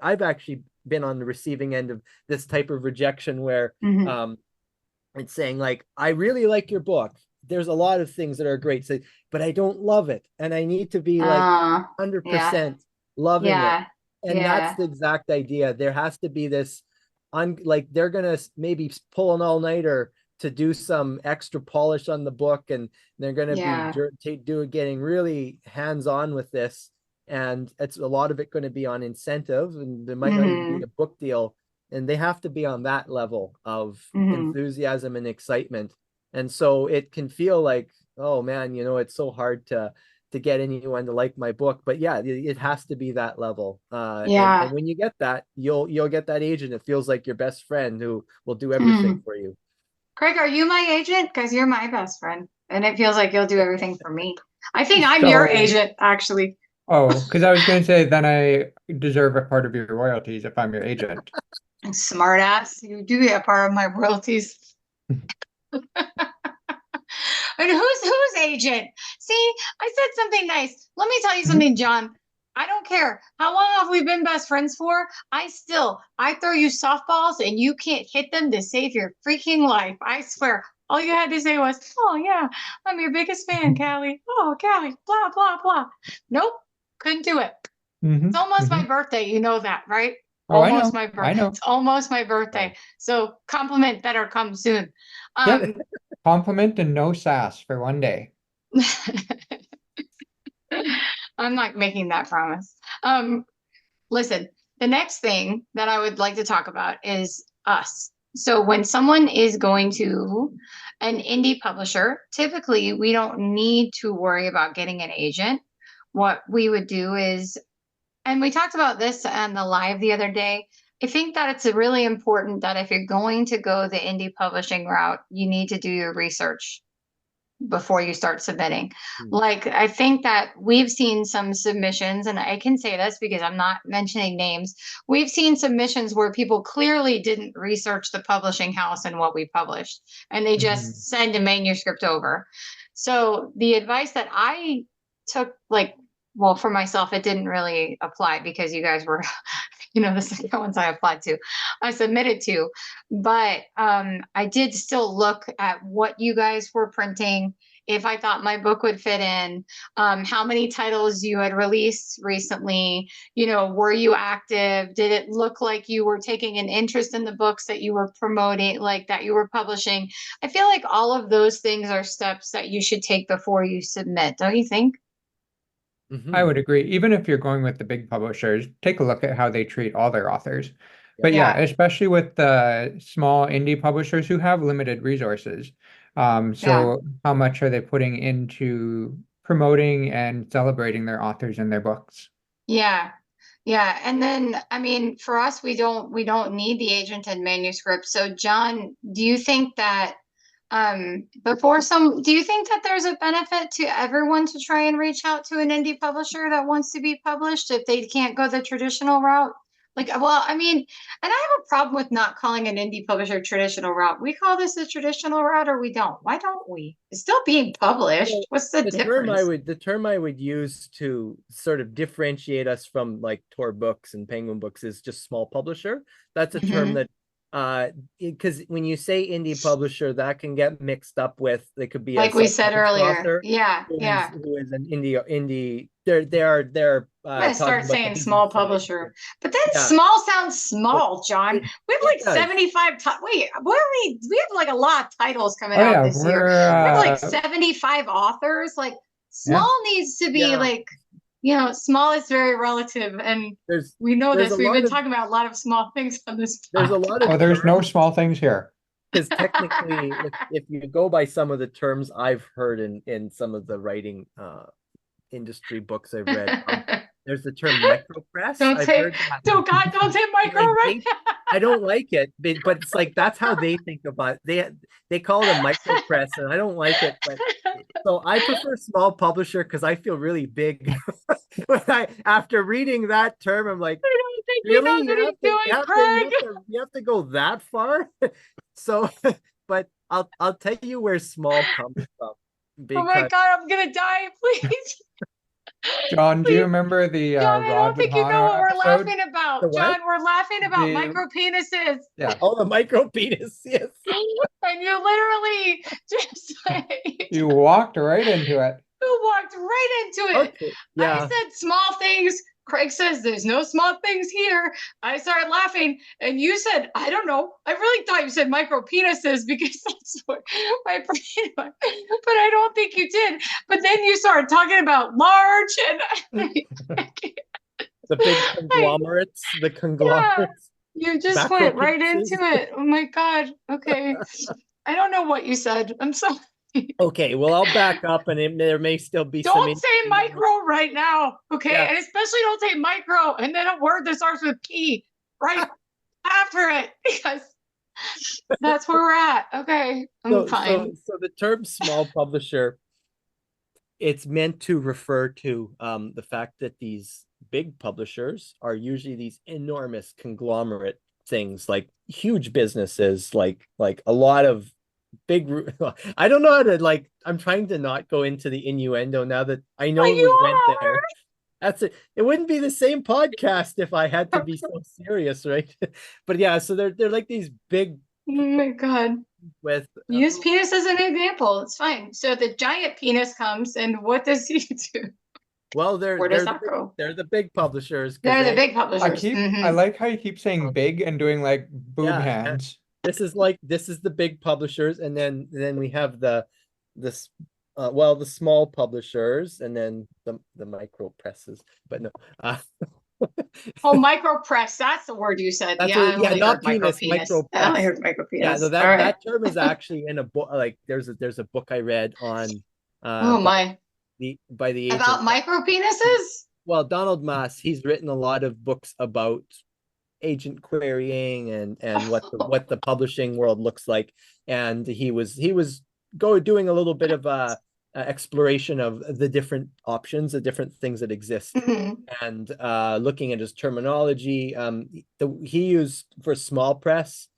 Speaker 3: I've actually been on the receiving end of this type of rejection where
Speaker 1: Hmm.
Speaker 3: um it's saying like, I really like your book, there's a lot of things that are great, so, but I don't love it and I need to be like
Speaker 1: Uh, yeah.
Speaker 3: 100% loving it.
Speaker 1: Yeah.
Speaker 3: And that's
Speaker 1: Yeah.
Speaker 3: the exact idea. There has to be this like they're gonna maybe pull an all-nighter to do some extra polish on the book, and they're gonna be
Speaker 1: Yeah.
Speaker 3: getting really hands-on with this, and it's a lot of it going to be on incentive, and there might not even be
Speaker 1: Hmm.
Speaker 3: a book deal. and they have to be on that level of
Speaker 1: Mhm.
Speaker 3: enthusiasm and excitement. And so it can feel like, oh man, it's so hard to get anyone to like my book. But yeah, it has to be that level. And
Speaker 1: Yeah.
Speaker 3: when you get that, you'll get that agent. It feels like your best friend who will do everything
Speaker 1: Mhm.
Speaker 3: for you.
Speaker 1: Craig, are you my agent? Because you're my best friend, and it feels like you'll do everything for me. I think I'm your
Speaker 2: So,
Speaker 1: agent, actually.
Speaker 2: oh, because I was going to say, then I deserve a part of your royalties if I'm your agent.
Speaker 1: Smart ass, you do get part of my royalties. And who's agent? See, I said something nice. Let me tell you
Speaker 2: Mhm.
Speaker 1: something, John. I don't care how long have we been best friends for. I throw you softballs and you can't hit them to save your freaking life. I swear. All you had to say was, "Oh yeah, I'm your biggest fan, Callie. Oh, Callie, blah blah blah." Nope, couldn't do it. It's almost my birthday. You know that, right?
Speaker 2: Oh, I
Speaker 1: Almost
Speaker 2: know.
Speaker 1: my
Speaker 2: I
Speaker 1: birth.
Speaker 2: know.
Speaker 1: It's almost my
Speaker 3: Right.
Speaker 1: birthday. So compliment better come soon.
Speaker 2: Yep.
Speaker 1: Um,
Speaker 2: Compliment and no sass for one day.
Speaker 1: I'm not making that promise. Listen, the next thing that I would like to talk about is us. So when someone is going to an indie publisher, typically we don't need to worry about getting an agent. What we would do is, and we talked about this on the live the other day. I think that it's really important that if you're going to go the indie publishing route, you need to do your research before you start submitting.
Speaker 3: Hmm.
Speaker 1: Like, I think that we've seen some submissions, and I can say this because I'm not mentioning names. We've seen submissions where people clearly didn't research the publishing house and what we published, and they
Speaker 2: Mhm.
Speaker 1: just send a manuscript over. So the advice that I took, like, well, for myself, it didn't really apply because you guys were, the second ones I applied to, I submitted to. But I did still look at what you guys were printing, if I thought my book would fit in, how many titles you had released recently, were you active? Did it look like you were taking an interest in the books that you were promoting, like that you were publishing? I feel like all of those things are steps that you should take before you submit, don't you think?
Speaker 2: I
Speaker 3: Mhm.
Speaker 2: would agree. Even if you're going with the big publishers, take a look at how they treat all their authors. But
Speaker 3: Yep.
Speaker 2: yeah,
Speaker 1: Yeah,
Speaker 2: especially with the small indie publishers who have limited resources.
Speaker 1: yeah.
Speaker 2: So how much are they putting into promoting and celebrating their authors and their books?
Speaker 1: Yeah. Yeah. And then, I mean, for us, we don't need the agent and manuscript. So John, do you think that do you think that there's a benefit to everyone to try and reach out to an indie publisher that wants to be published if they can't go the traditional route? Like, well, I mean, and I have a problem with not calling an indie publisher traditional route. We call this a traditional route or we don't. Why don't we? It's still being
Speaker 3: Well,
Speaker 1: published. What's the difference?
Speaker 3: the term I would use to sort of differentiate us from like Tor Books and Penguin Books is just small publisher. That's a term
Speaker 1: Mhm.
Speaker 3: that because when you say indie publisher, that can get mixed up with it could be a
Speaker 1: Like we said
Speaker 3: self-published
Speaker 1: earlier.
Speaker 3: author
Speaker 1: Yeah,
Speaker 3: who is
Speaker 1: yeah.
Speaker 3: an indie. They're
Speaker 1: I'm gonna
Speaker 3: talking
Speaker 1: start
Speaker 3: about the
Speaker 1: saying small
Speaker 3: business side.
Speaker 1: publisher, but then
Speaker 3: Yeah,
Speaker 1: small sounds
Speaker 3: but
Speaker 1: small, John.
Speaker 3: it
Speaker 1: We have
Speaker 3: it
Speaker 1: like
Speaker 3: does.
Speaker 1: 75 wait, what are we have like a lot of titles coming
Speaker 2: Oh
Speaker 1: out
Speaker 2: yeah,
Speaker 1: this year.
Speaker 2: we're
Speaker 1: We have like 75 authors. Like
Speaker 2: yeah.
Speaker 1: small needs to be
Speaker 3: Yeah,
Speaker 1: like, small is very relative, and
Speaker 3: there's
Speaker 1: we know
Speaker 3: there's a
Speaker 1: this. We've
Speaker 3: lot
Speaker 1: been
Speaker 3: of
Speaker 1: talking about a lot of small things on this
Speaker 3: there's a lot
Speaker 2: Oh,
Speaker 3: of
Speaker 2: there's no
Speaker 3: terms
Speaker 2: small things here.
Speaker 3: because technically if you go by some of the terms I've heard in some of the writing industry books I've read,
Speaker 1: podcast.
Speaker 3: there's the term micropress.
Speaker 1: Don't
Speaker 3: I've
Speaker 1: say,
Speaker 3: heard that.
Speaker 1: don't say micro
Speaker 3: Like
Speaker 1: right
Speaker 3: I don't like it, but it's like that's how they think about it. They call it a micropress, and I don't like it. But so I prefer small publisher because I feel really big. When I after reading that term, I'm like,
Speaker 1: I don't think he
Speaker 3: really?
Speaker 1: knows what he's doing, Craig.
Speaker 3: You have to go that far? So, but I'll tell you where small comes from
Speaker 1: Oh my
Speaker 3: because
Speaker 1: God, I'm gonna die. Please,
Speaker 2: John, do you
Speaker 1: please.
Speaker 2: remember the
Speaker 1: John, I
Speaker 2: Rod
Speaker 1: don't
Speaker 2: with
Speaker 1: think you know
Speaker 2: Hana
Speaker 1: what we're
Speaker 2: episode?
Speaker 1: laughing about.
Speaker 3: the what?
Speaker 1: John, we're laughing about
Speaker 2: The
Speaker 1: micro penises.
Speaker 2: yeah,
Speaker 3: Oh, the micro penis. Yes.
Speaker 1: And you literally just like
Speaker 2: you walked right into it.
Speaker 1: you walked right into it.
Speaker 3: Okay.
Speaker 1: I
Speaker 3: Yeah.
Speaker 1: said small things. Craig says there's no small things here. I started laughing, and you said, I don't know. I really thought you said micro penises because that's what my brain went. But I don't think you did. But then you started talking about large, and
Speaker 3: The big
Speaker 1: I,
Speaker 3: conglomerates, the
Speaker 1: yeah,
Speaker 3: conglomerates.
Speaker 1: You just
Speaker 3: Macro
Speaker 1: went right into
Speaker 3: penises.
Speaker 1: it. Oh my God. Okay. I don't know what you said. I'm sorry.
Speaker 3: Okay, well, I'll back up, and there may still be some.
Speaker 1: Don't say micro right now. Okay.
Speaker 3: Yeah.
Speaker 1: And especially don't say micro and then a word that starts with P right after it because that's where we're at. Okay. I'm fine.
Speaker 3: So the term small publisher, it's meant to refer to the fact that these big publishers are usually these enormous conglomerate things, like huge businesses, like a lot of big. I don't know how to like. I'm trying to not go into the innuendo now that I
Speaker 1: But
Speaker 3: know we
Speaker 1: you
Speaker 3: went there. That's it. It wouldn't be the same podcast if I had to
Speaker 1: are.
Speaker 3: be so serious, right? But yeah, so they're like these big
Speaker 1: Oh my God.
Speaker 3: with
Speaker 1: Use penis as an example. It's fine. So the giant penis comes, and what does he do?
Speaker 3: well,
Speaker 1: Where does that go?
Speaker 3: they're the big publishers because
Speaker 1: They're the
Speaker 3: they
Speaker 1: big publishers.
Speaker 2: I like how you keep saying big and doing like boob
Speaker 3: yeah,
Speaker 2: hands.
Speaker 3: this is the big publishers, and then we have this well, the small publishers, and then the micro presses. But no,
Speaker 1: Oh, micro press. That's the word you said.
Speaker 3: that's
Speaker 1: Yeah, I
Speaker 3: what, yeah,
Speaker 1: only heard
Speaker 3: not
Speaker 1: micro
Speaker 3: penis,
Speaker 1: penis.
Speaker 3: micro
Speaker 1: I only
Speaker 3: press.
Speaker 1: heard micro
Speaker 3: Yeah, no,
Speaker 1: penis. All right.
Speaker 3: that term is actually in a book. Like there's a book I read on
Speaker 1: Oh
Speaker 3: by
Speaker 1: my.
Speaker 3: the
Speaker 1: About
Speaker 3: agent.
Speaker 1: micro penises?
Speaker 3: Well, Donald Moss, he's written a lot of books about agent querying and what the publishing world looks like, and he was doing a little bit of a exploration of the different options, the different things that exist,
Speaker 1: Mhm.
Speaker 3: and looking at his terminology. He used for small press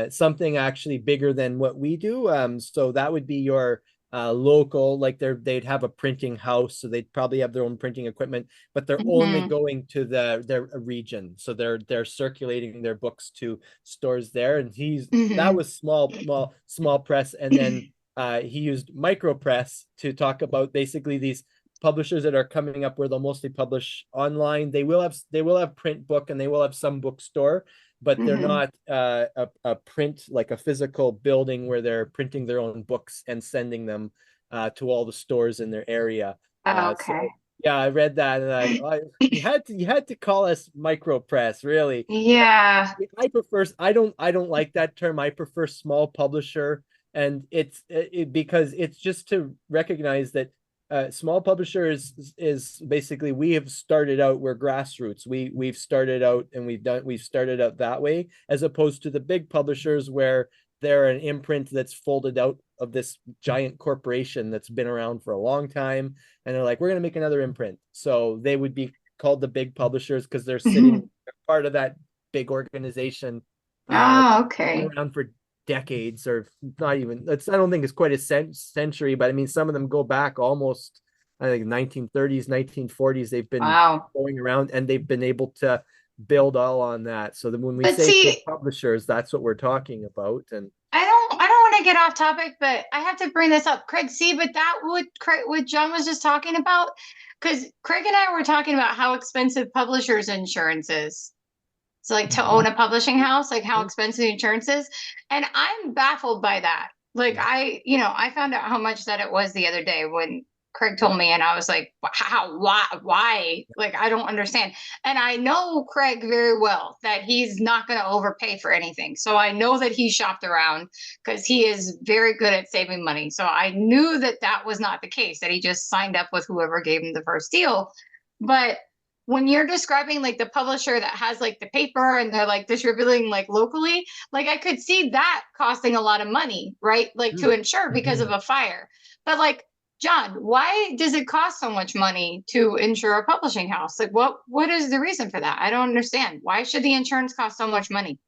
Speaker 3: something actually bigger than what we do. So that would be your local, like they'd have a printing house, so they'd probably have their own printing equipment, but they're only
Speaker 1: Mhm.
Speaker 3: going to their region, so they're circulating their books to stores there. And that
Speaker 1: Mhm.
Speaker 3: was small press, and then he used micro press to talk about basically these publishers that are coming up where they'll mostly publish online. They will have print book, and they will have some bookstore, but they're
Speaker 1: Mhm.
Speaker 3: not a print, like a physical building where they're printing their own books and sending them to all the stores in their area. So
Speaker 1: Okay.
Speaker 3: yeah, I read that, and you had to call us micro press, really.
Speaker 1: Yeah.
Speaker 3: I prefer, I don't like that term. I prefer small publisher, and because it's just to recognize that small publisher is basically, we have started out, we're grassroots. We've started out, and we've started out that way, as opposed to the big publishers where they're an imprint that's folded out of this giant corporation that's been around for a long time, and they're like, we're going to make another imprint. So they would be called the big publishers because they're
Speaker 1: Mhm.
Speaker 3: part of that big organization,
Speaker 1: Oh,
Speaker 3: been
Speaker 1: okay.
Speaker 3: around for decades, or not even, I don't think it's quite a century, but I mean, some of them go back almost, I think, 1930s, 1940s. They've been
Speaker 1: Wow.
Speaker 3: going around, and they've been able to build all on that. So that when we
Speaker 1: But
Speaker 3: say big
Speaker 1: see,
Speaker 3: publishers, that's what we're talking about. And
Speaker 1: I don't want to get off topic, but I have to bring this up. Craig, see, but that what John was just talking about, because Craig and I were talking about how expensive publishers insurance is. So like to own a publishing house, like how expensive the insurance is. And I'm baffled by that. Like I found out how much that it was the other day when Craig told me, and I was like, how, why? Like, I don't understand. And I know Craig very well, that he's not going to overpay for anything. So I know that he shopped around because he is very good at saving money. So I knew that that was not the case, that he just signed up with whoever gave him the first deal. But when you're describing like the publisher that has like the paper and they're like distributing like locally, like I could see that costing a lot of money, right? Like to insure because of a fire. But like, John, why does it cost so much money to insure a publishing house? Like what is the reason for that? I don't understand. Why should the insurance cost so much money?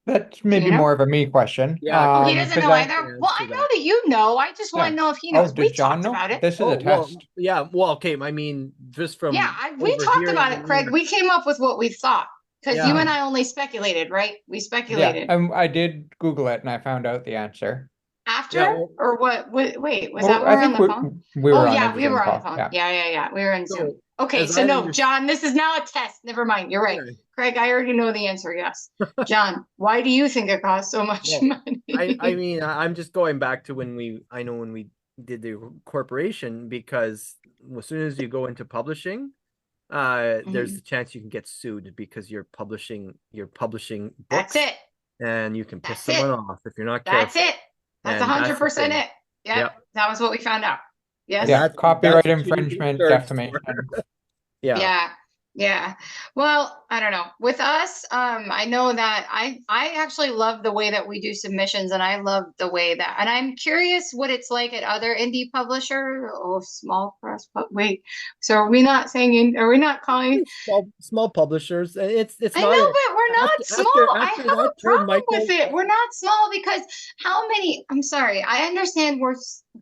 Speaker 2: That's
Speaker 1: Do you
Speaker 2: maybe
Speaker 1: know?
Speaker 2: more of a me question.
Speaker 3: yeah,
Speaker 1: Oh, he
Speaker 3: Craig
Speaker 1: doesn't
Speaker 2: Because
Speaker 1: know
Speaker 2: I,
Speaker 1: either.
Speaker 3: can
Speaker 1: Well, I
Speaker 3: answer
Speaker 1: know
Speaker 3: that.
Speaker 1: that you know. I just want
Speaker 2: yeah.
Speaker 1: to know if he
Speaker 2: Oh,
Speaker 1: knows. We
Speaker 2: does John
Speaker 1: talked
Speaker 2: know?
Speaker 1: about it.
Speaker 2: This is a
Speaker 3: Oh, well,
Speaker 2: test.
Speaker 3: yeah, well, okay. I mean, just
Speaker 1: Yeah,
Speaker 3: from
Speaker 1: we talked
Speaker 3: overhearing
Speaker 1: about it,
Speaker 3: in
Speaker 1: Craig.
Speaker 3: here,
Speaker 1: We came up with what we thought because you
Speaker 3: yeah.
Speaker 1: and I only speculated, right? We
Speaker 2: Yeah,
Speaker 1: speculated.
Speaker 2: I did Google it and I found out the answer.
Speaker 1: After
Speaker 3: Yeah, well,
Speaker 1: or what? Wait, was that
Speaker 2: Oh,
Speaker 1: when we
Speaker 2: I
Speaker 1: were on
Speaker 2: think
Speaker 1: the phone?
Speaker 2: we
Speaker 1: Oh
Speaker 2: were on
Speaker 1: yeah,
Speaker 2: a
Speaker 1: we were
Speaker 2: Zoom
Speaker 1: on the
Speaker 2: call.
Speaker 1: phone.
Speaker 2: Yeah.
Speaker 1: Yeah. We were in Zoom.
Speaker 3: so
Speaker 1: Okay,
Speaker 3: as
Speaker 1: so
Speaker 3: I
Speaker 1: no,
Speaker 3: understand,
Speaker 1: John, this is now a test. Never mind. You're right.
Speaker 3: yeah,
Speaker 1: Craig, I already know the answer. Yes. John, why do you think it costs so much
Speaker 3: well, I
Speaker 1: money?
Speaker 3: mean, I'm just going back to when we did the corporation, because as soon as you go into publishing, there's
Speaker 1: Mhm.
Speaker 3: a chance you can get sued because you're publishing
Speaker 1: That's
Speaker 3: books
Speaker 1: it.
Speaker 3: and you can piss
Speaker 1: That's it.
Speaker 3: someone off if you're not
Speaker 1: That's
Speaker 3: careful.
Speaker 1: it. That's
Speaker 3: And that's the
Speaker 1: 100%
Speaker 3: thing.
Speaker 1: it. Yep.
Speaker 3: Yep.
Speaker 1: That was what we found out.
Speaker 3: And
Speaker 1: Yes.
Speaker 2: Yeah,
Speaker 3: that's
Speaker 2: copyright
Speaker 3: what you need
Speaker 2: infringement,
Speaker 3: insurance for.
Speaker 2: defamation.
Speaker 3: Yeah.
Speaker 1: Yeah. Yeah. Well, I don't know. With us, I know that I actually love the way that we do submissions, and I love the way that, and I'm curious what it's like at other indie publisher or small press. But wait, so are we not saying, are we not calling?
Speaker 3: Small publishers. It's
Speaker 1: I
Speaker 3: not
Speaker 1: know,
Speaker 3: a
Speaker 1: but we're not
Speaker 3: after after
Speaker 1: small. I
Speaker 3: after
Speaker 1: have
Speaker 3: that
Speaker 1: a
Speaker 3: term,
Speaker 1: problem with
Speaker 3: Michael.
Speaker 1: it. We're not small because how many? I'm sorry. I understand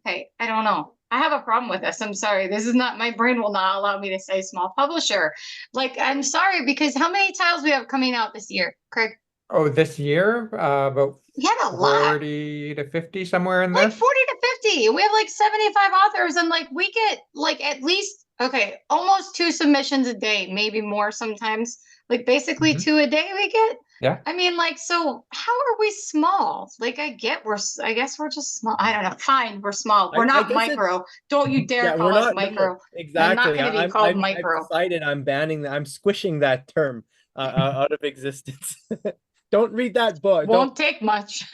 Speaker 1: okay. I don't know. I have a problem with this. I'm sorry. This is not, my brain will not allow me to say small publisher. Like, I'm sorry because how many titles we have coming out this year, Craig?
Speaker 2: Oh, this year, about
Speaker 1: We have a lot.
Speaker 2: 40 to 50, somewhere in
Speaker 1: Like
Speaker 2: there.
Speaker 1: 40 to 50. We have like 75 authors, and like we get like at least, okay, almost 2 submissions a day, maybe more sometimes. Like basically
Speaker 2: Mhm.
Speaker 1: 2 a day we get.
Speaker 2: Yeah.
Speaker 1: I mean, like, so how are we small? Like, I guess we're just small. I don't know. Fine, we're small. We're
Speaker 3: I
Speaker 1: not
Speaker 3: guess it's
Speaker 1: micro. Don't you dare
Speaker 3: yeah, we're
Speaker 1: call us
Speaker 3: not no
Speaker 1: micro. I'm not
Speaker 3: exactly.
Speaker 1: going to be
Speaker 3: I'm
Speaker 1: called
Speaker 3: I'm I've
Speaker 1: micro.
Speaker 3: decided I'm banning that. I'm squishing that term out of existence. Don't read that book. Don't.
Speaker 1: Won't take much.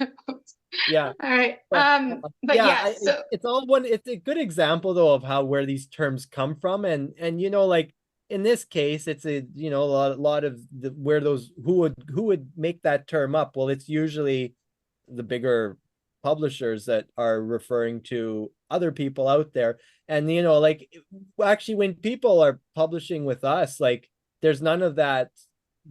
Speaker 3: Yeah.
Speaker 1: All right.
Speaker 3: But
Speaker 1: But
Speaker 3: yeah,
Speaker 1: yes. So
Speaker 3: it's all one. It's a good example though of how where these terms come from, and like in this case, it's a a lot of where those who would make that term up. Well, it's usually the bigger publishers that are referring to other people out there, and like actually when people are publishing with us, like there's none of that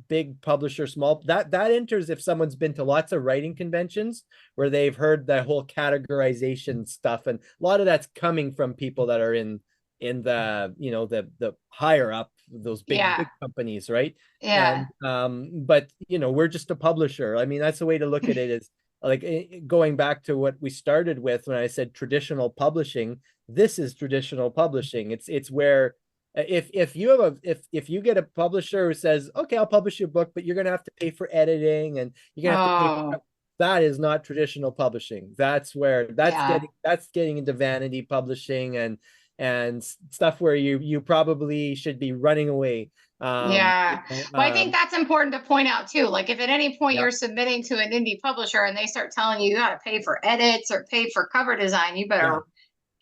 Speaker 3: big publisher small that enters if someone's been to lots of writing conventions where they've heard that whole categorization stuff, and a lot of that's coming from people that are in the the higher up those
Speaker 1: yeah,
Speaker 3: big companies, right?
Speaker 1: yeah.
Speaker 3: And but we're just a publisher. I mean, that's the way to look at it, is like going back to what we started with when I said traditional publishing. This is traditional publishing. It's where if you have if you get a publisher who says, okay, I'll publish your book, but you're going to have to pay for editing and you're going to have to pay for,
Speaker 1: Oh,
Speaker 3: that is not traditional publishing. That's where
Speaker 1: yeah.
Speaker 3: that's getting into vanity publishing and stuff where you probably should be running away.
Speaker 1: Yeah. Well, I think that's important to point out too. Like if at any point
Speaker 3: Yeah,
Speaker 1: you're submitting to an indie publisher and they start telling you got to pay for edits or pay for cover design, you
Speaker 3: yeah,
Speaker 1: better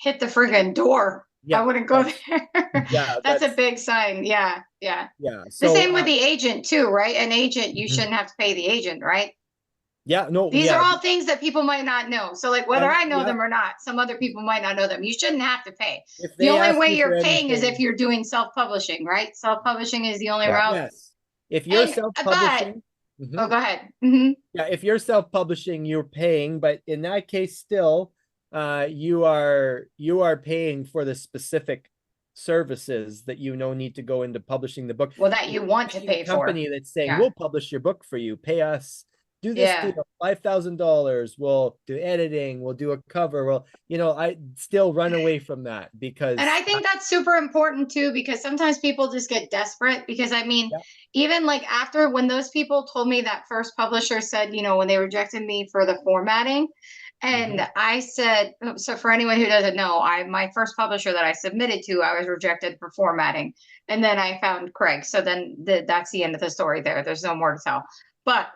Speaker 1: hit the friggin' door. I
Speaker 3: yeah.
Speaker 1: wouldn't go
Speaker 3: That's
Speaker 1: there.
Speaker 3: yeah,
Speaker 1: That's a big sign. Yeah. Yeah.
Speaker 3: yeah.
Speaker 1: The
Speaker 3: So
Speaker 1: same with the agent too, right? An agent, you
Speaker 3: mhm.
Speaker 1: shouldn't have to pay the agent, right?
Speaker 3: Yeah, no,
Speaker 1: These are
Speaker 3: yeah,
Speaker 1: all things that people might not know. So like whether
Speaker 3: and
Speaker 1: I know
Speaker 3: yeah,
Speaker 1: them or not, some other people might not know them. You shouldn't have to pay.
Speaker 3: if
Speaker 1: The
Speaker 3: they
Speaker 1: only
Speaker 3: ask
Speaker 1: way
Speaker 3: you for
Speaker 1: you're paying is if
Speaker 3: anything,
Speaker 1: you're doing self-publishing, right? Self-publishing is the only
Speaker 2: Yeah.
Speaker 1: route.
Speaker 3: yes. If you're
Speaker 1: And but
Speaker 3: self-publishing,
Speaker 1: oh,
Speaker 3: mhm.
Speaker 1: go ahead. Hmm.
Speaker 3: Yeah, if you're self-publishing, you're paying, but in that case, still, you are paying for the specific services that need to go into publishing the book.
Speaker 1: Well, that
Speaker 3: If
Speaker 1: you
Speaker 3: you're
Speaker 1: want to
Speaker 3: finding a
Speaker 1: pay for.
Speaker 3: company that's saying,
Speaker 1: Yeah.
Speaker 3: we'll publish your book for you, pay us, do this
Speaker 1: Yeah.
Speaker 3: deal, $5,000, we'll do editing, we'll do a cover. Well, I still run away from that
Speaker 1: And I
Speaker 3: because
Speaker 1: think that's super important too, because sometimes people just get desperate. Because I mean,
Speaker 3: yeah,
Speaker 1: even like after when those people told me that first publisher said, when they rejected me for the formatting, and
Speaker 3: mhm,
Speaker 1: I said, so for anyone who doesn't know, my first publisher that I submitted to, I was rejected for formatting. And then I found Craig. So then that's the end of the story there. There's no more to tell. But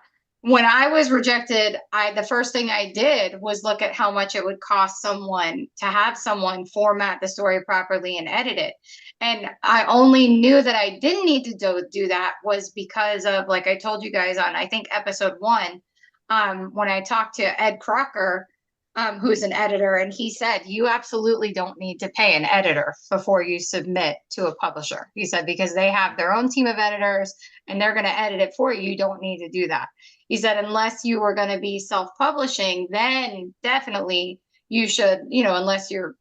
Speaker 1: when I was rejected, the first thing I did was look at how much it would cost someone to have someone format the story properly and edit it. And I only knew that I didn't need to do that was because of, like I told you guys on, I think episode 1, when I talked to Ed Crocker, who's an editor, and he said, you absolutely don't need to pay an editor before you submit to a publisher. He said, because they have their own team of editors and they're going to edit it for you. You don't need to do that. He said, unless you were going to be self-publishing, then definitely you should, unless you're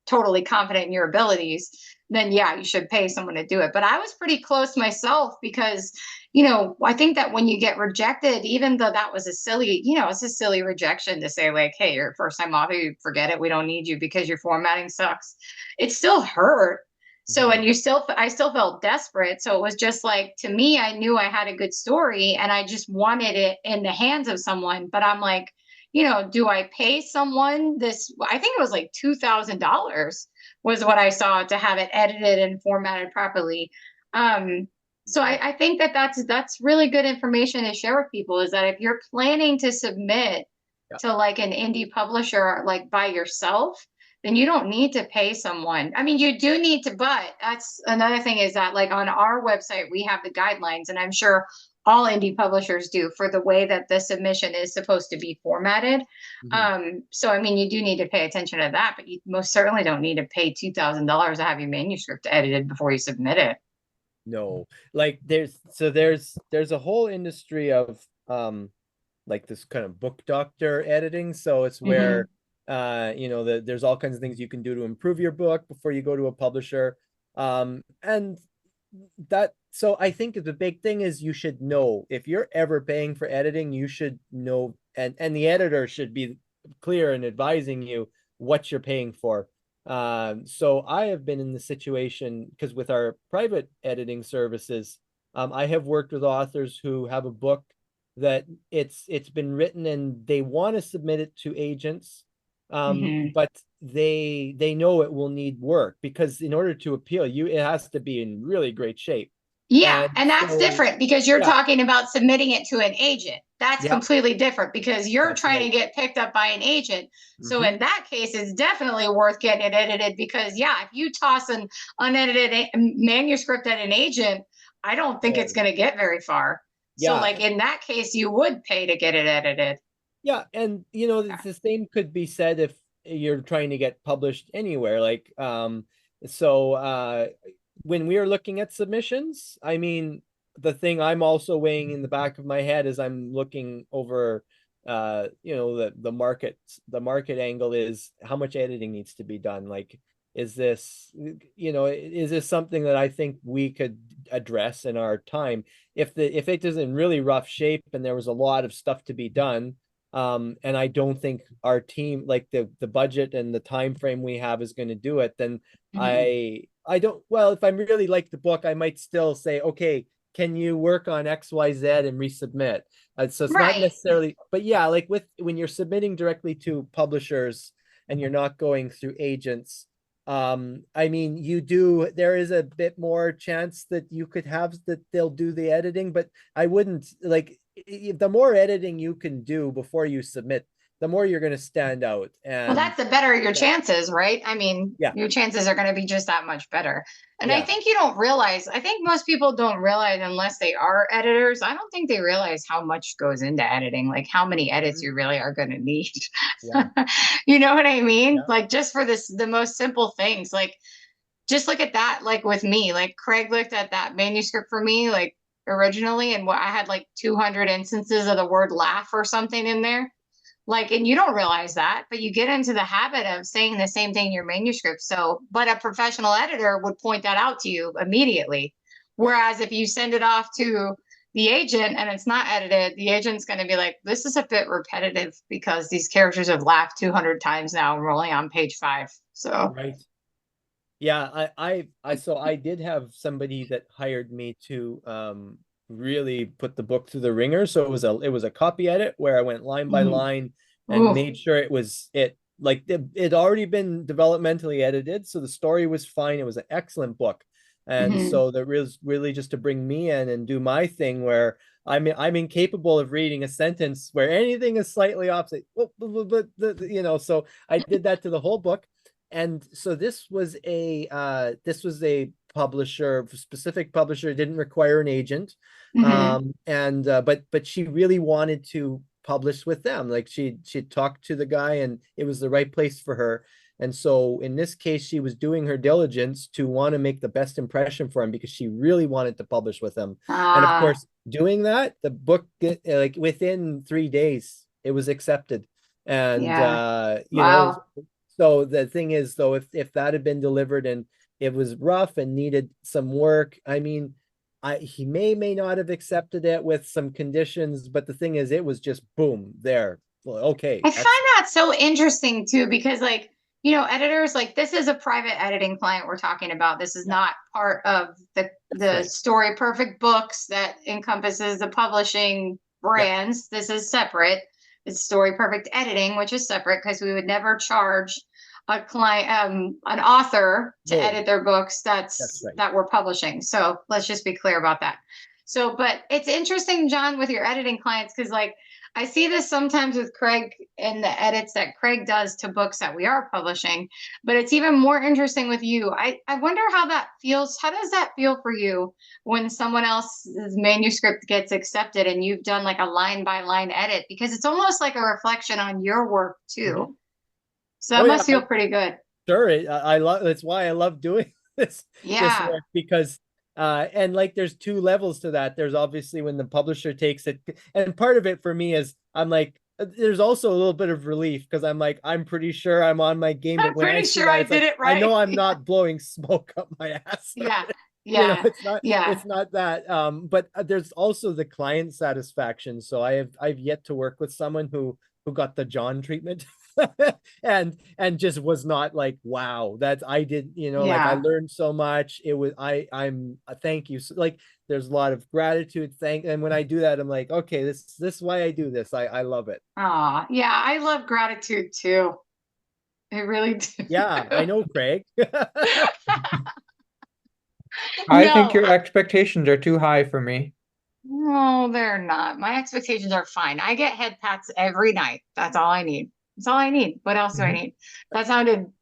Speaker 1: totally confident in your abilities, then yeah, you should pay someone to do it. But I was pretty close myself because, I think that when you get rejected, even though that was it's a silly rejection to say like, hey, you're first time author, you forget it, we don't need you because your formatting sucks. It still hurt. So,
Speaker 3: mhm.
Speaker 1: and I still felt desperate. So it was just like, to me, I knew I had a good story and I just wanted it in the hands of someone. But I'm like, do I pay someone this? I think it was like $2,000 was what I saw to have it edited and formatted properly. So I think that that's really good information to share with people, is that if you're planning to submit
Speaker 3: Yeah.
Speaker 1: to like an indie publisher like by yourself, then you don't need to pay someone. I mean, you do need to, but that's another thing, is that like on our website we have the guidelines, and I'm sure all indie publishers do, for the way that the submission is supposed to be formatted.
Speaker 3: Mhm.
Speaker 1: So I mean, you do need to pay attention to that, but you most certainly don't need to pay $2,000 to have your manuscript edited before you submit it.
Speaker 3: No, like there's a whole industry of like this kind of book doctor editing. So it's
Speaker 1: Mm-hmm.
Speaker 3: where there's all kinds of things you can do to improve your book before you go to a publisher. And that so I think the big thing is you should know if you're ever paying for editing, you should know, and the editor should be clear in advising you what you're paying for. So I have been in the situation because with our private editing services, I have worked with authors who have a book that it's been written and they want to submit it to agents,
Speaker 1: Mm-hmm.
Speaker 3: but they know it will need work because in order to appeal, it has to be in really great shape.
Speaker 1: Yeah,
Speaker 3: And
Speaker 1: and that's
Speaker 3: so
Speaker 1: different because you're
Speaker 3: yeah,
Speaker 1: talking about submitting it to an agent. That's
Speaker 3: yeah,
Speaker 1: completely different because you're
Speaker 3: that's
Speaker 1: trying
Speaker 3: right.
Speaker 1: to get picked up by an agent. So
Speaker 3: Hmm.
Speaker 1: in that case, it's definitely worth getting it edited, because yeah, if you toss an unedited manuscript at an agent, I don't think it's
Speaker 3: Oh,
Speaker 1: going to get very far. So
Speaker 3: yeah,
Speaker 1: like in that case, you would pay to get it edited.
Speaker 3: yeah, and the same could be said if you're trying to get published anywhere. Like, so when we are looking at submissions, I mean, the thing I'm also weighing in the back of my head is I'm looking over, the market angle is how much editing needs to be done. Like, is this something that I think we could address in our time? If it is in really rough shape and there was a lot of stuff to be done, and I don't think our team, like the budget and the time frame we have, is going to do it, then
Speaker 1: Mm-hmm.
Speaker 3: I don't, well, if I really like the book, I might still say, okay, can you work on XYZ and resubmit? So it's not
Speaker 1: Right.
Speaker 3: necessarily, but yeah, like when you're submitting directly to publishers and you're not going through agents, I mean, there is a bit more chance that you could have that they'll do the editing, but I wouldn't like, the more editing you can do before you submit, the more you're going to stand out.
Speaker 1: Well,
Speaker 3: And
Speaker 1: that's the better your
Speaker 3: yeah,
Speaker 1: chances, right? I mean,
Speaker 3: yeah,
Speaker 1: your chances are going to be just that much better. And I
Speaker 3: yeah.
Speaker 1: think you don't realize, I think most people don't realize, unless they are editors, I don't think they realize how much goes into editing, like how many edits
Speaker 3: Mhm.
Speaker 1: you really are going to need.
Speaker 3: Yeah,
Speaker 1: You know what I mean?
Speaker 3: yeah.
Speaker 1: Like just for the most simple things, like just look at that, like with me, like Craig looked at that manuscript for me, like originally, and what I had like 200 instances of the word laugh or something in there. Like, and you don't realize that, but you get into the habit of saying the same thing in your manuscript. So, but a professional editor would point that out to you immediately.
Speaker 3: Yeah.
Speaker 1: Whereas if you send it off to the agent and it's not edited, the agent's going to be like, this is a bit repetitive because these characters have laughed 200 times now and we're only on page 5. So,
Speaker 3: Right. Yeah, so I did have somebody that hired me to really put the book through the ringer. So it was a copy edit where I went line by
Speaker 1: mhm.
Speaker 3: line and
Speaker 1: Ooh,
Speaker 3: made sure it already been developmentally edited, so the story was fine. It was an excellent book. And
Speaker 1: mhm.
Speaker 3: so that was really just to bring me in and do my thing where I'm incapable of reading a sentence where anything is slightly off. Say, so I did that to the whole book. And so this was a specific publisher, didn't require an agent.
Speaker 1: Mhm.
Speaker 3: And but she really wanted to publish with them. Like she talked to the guy and it was the right place for her. And so in this case, she was doing her diligence to want to make the best impression for him because she really wanted to publish with him. And of
Speaker 1: Ah,
Speaker 3: course, doing that, the book, like within 3 days, it was accepted. And
Speaker 1: yeah. Wow.
Speaker 3: so the thing is, though, if that had been delivered and it was rough and needed some work, I mean, he may not have accepted it with some conditions, but the thing is, it was just boom there. Well, okay,
Speaker 1: I find
Speaker 3: excellent.
Speaker 1: that so interesting too, because like, editors, like this is a private editing client we're talking about. This is
Speaker 3: Yeah,
Speaker 1: not part of the
Speaker 3: that's
Speaker 1: the
Speaker 3: right.
Speaker 1: Story Perfect books that encompasses the publishing
Speaker 3: Yeah,
Speaker 1: brands. This is separate. It's Story Perfect Editing, which is separate because we would never charge a client, an author to
Speaker 3: Oh,
Speaker 1: edit their books
Speaker 3: that's right.
Speaker 1: that we're publishing. So let's just be clear about that. So, but it's interesting, John, with your editing clients, because like I see this sometimes with Craig and the edits that Craig does to books that we are publishing, but it's even more interesting with you. I wonder how that feels. How does that feel for you when someone else's manuscript gets accepted and you've done like a line by line edit? Because it's almost like a reflection on your work
Speaker 3: Mhm.
Speaker 1: too. So
Speaker 3: Oh
Speaker 1: that
Speaker 3: yeah,
Speaker 1: must feel pretty good.
Speaker 3: sure. I love, that's why I love doing this
Speaker 1: Yeah.
Speaker 3: work, because and like there's two levels to that. There's obviously when the publisher takes it, and part of it for me is I'm like there's also a little bit of relief because I'm like I'm pretty sure I'm on my game, but
Speaker 1: I'm
Speaker 3: when I
Speaker 1: pretty
Speaker 3: see
Speaker 1: sure
Speaker 3: that
Speaker 1: I
Speaker 3: it's
Speaker 1: did
Speaker 3: like
Speaker 1: it
Speaker 3: I know
Speaker 1: right.
Speaker 3: I'm not blowing smoke up my ass.
Speaker 1: Yeah.
Speaker 3: You know,
Speaker 1: Yeah.
Speaker 3: it's not
Speaker 1: Yeah.
Speaker 3: it's not that but there's also the client satisfaction. So I've yet to work with someone who got the John treatment and just was not like, wow, that's I did, you know, like I
Speaker 1: Yeah.
Speaker 3: learned so much. It was I'm thank you. So, like there's a lot of gratitude, thank, and when I do that I'm like, okay, this is why I do this. I love it.
Speaker 1: Oh, yeah. I love gratitude too. I really do.
Speaker 3: Yeah, I know, Craig.
Speaker 2: I think
Speaker 1: No,
Speaker 2: your expectations are too high for me.
Speaker 1: no, they're not. My expectations are fine. I get head pats every night. That's all I need. That's all I need. What else do I
Speaker 3: Mhm.
Speaker 1: need? That sounded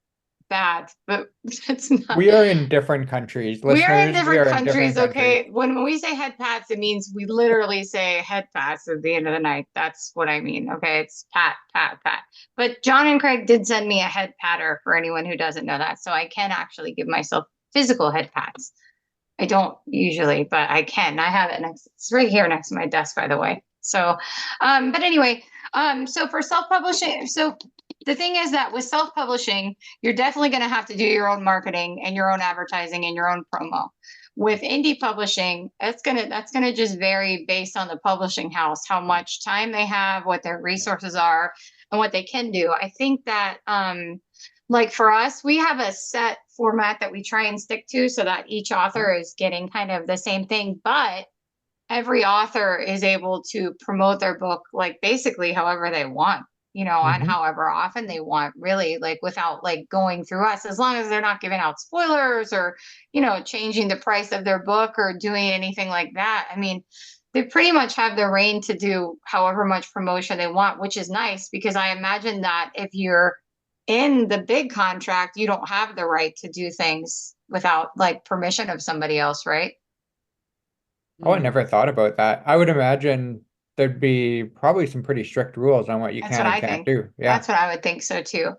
Speaker 1: bad, but it's not.
Speaker 2: We are in different countries,
Speaker 1: We are in
Speaker 2: listeners. We
Speaker 1: different
Speaker 2: are in
Speaker 1: countries,
Speaker 2: different countries.
Speaker 1: okay? When we say head pats, it means we literally say head pats at the end of the night. That's what I mean, okay? It's pat, pat, pat. But John and Craig did send me a head patter for anyone who doesn't know that. So I can actually give myself physical head pats. I don't usually, but I can. I have it next, it's right here next to my desk, by the way. So, but anyway, so for self-publishing, so the thing is that with self-publishing, you're definitely going to have to do your own marketing and your own advertising and your own promo. With indie publishing, that's gonna just vary based on the publishing house, how much time they have, what their resources are, and what they can do. I think that like for us, we have a set format that we try and stick to so that each author is getting kind of the same thing, but every author is able to promote their book like basically however they want, you know, and
Speaker 3: Mhm.
Speaker 1: however often they want, really, like without like going through us, as long as they're not giving out spoilers or, you know, changing the price of their book or doing anything like that. I mean, they pretty much have the reign to do however much promotion they want, which is nice because I imagine that if you're in the big contract, you don't have the right to do things without like permission of somebody else, right?
Speaker 2: Oh, I
Speaker 3: Mm.
Speaker 2: never thought about that. I would imagine there'd be probably some pretty strict rules on what you
Speaker 1: That's what
Speaker 2: can and
Speaker 1: I
Speaker 2: can't
Speaker 1: think.
Speaker 2: do. Yeah.
Speaker 1: That's what I would think so too.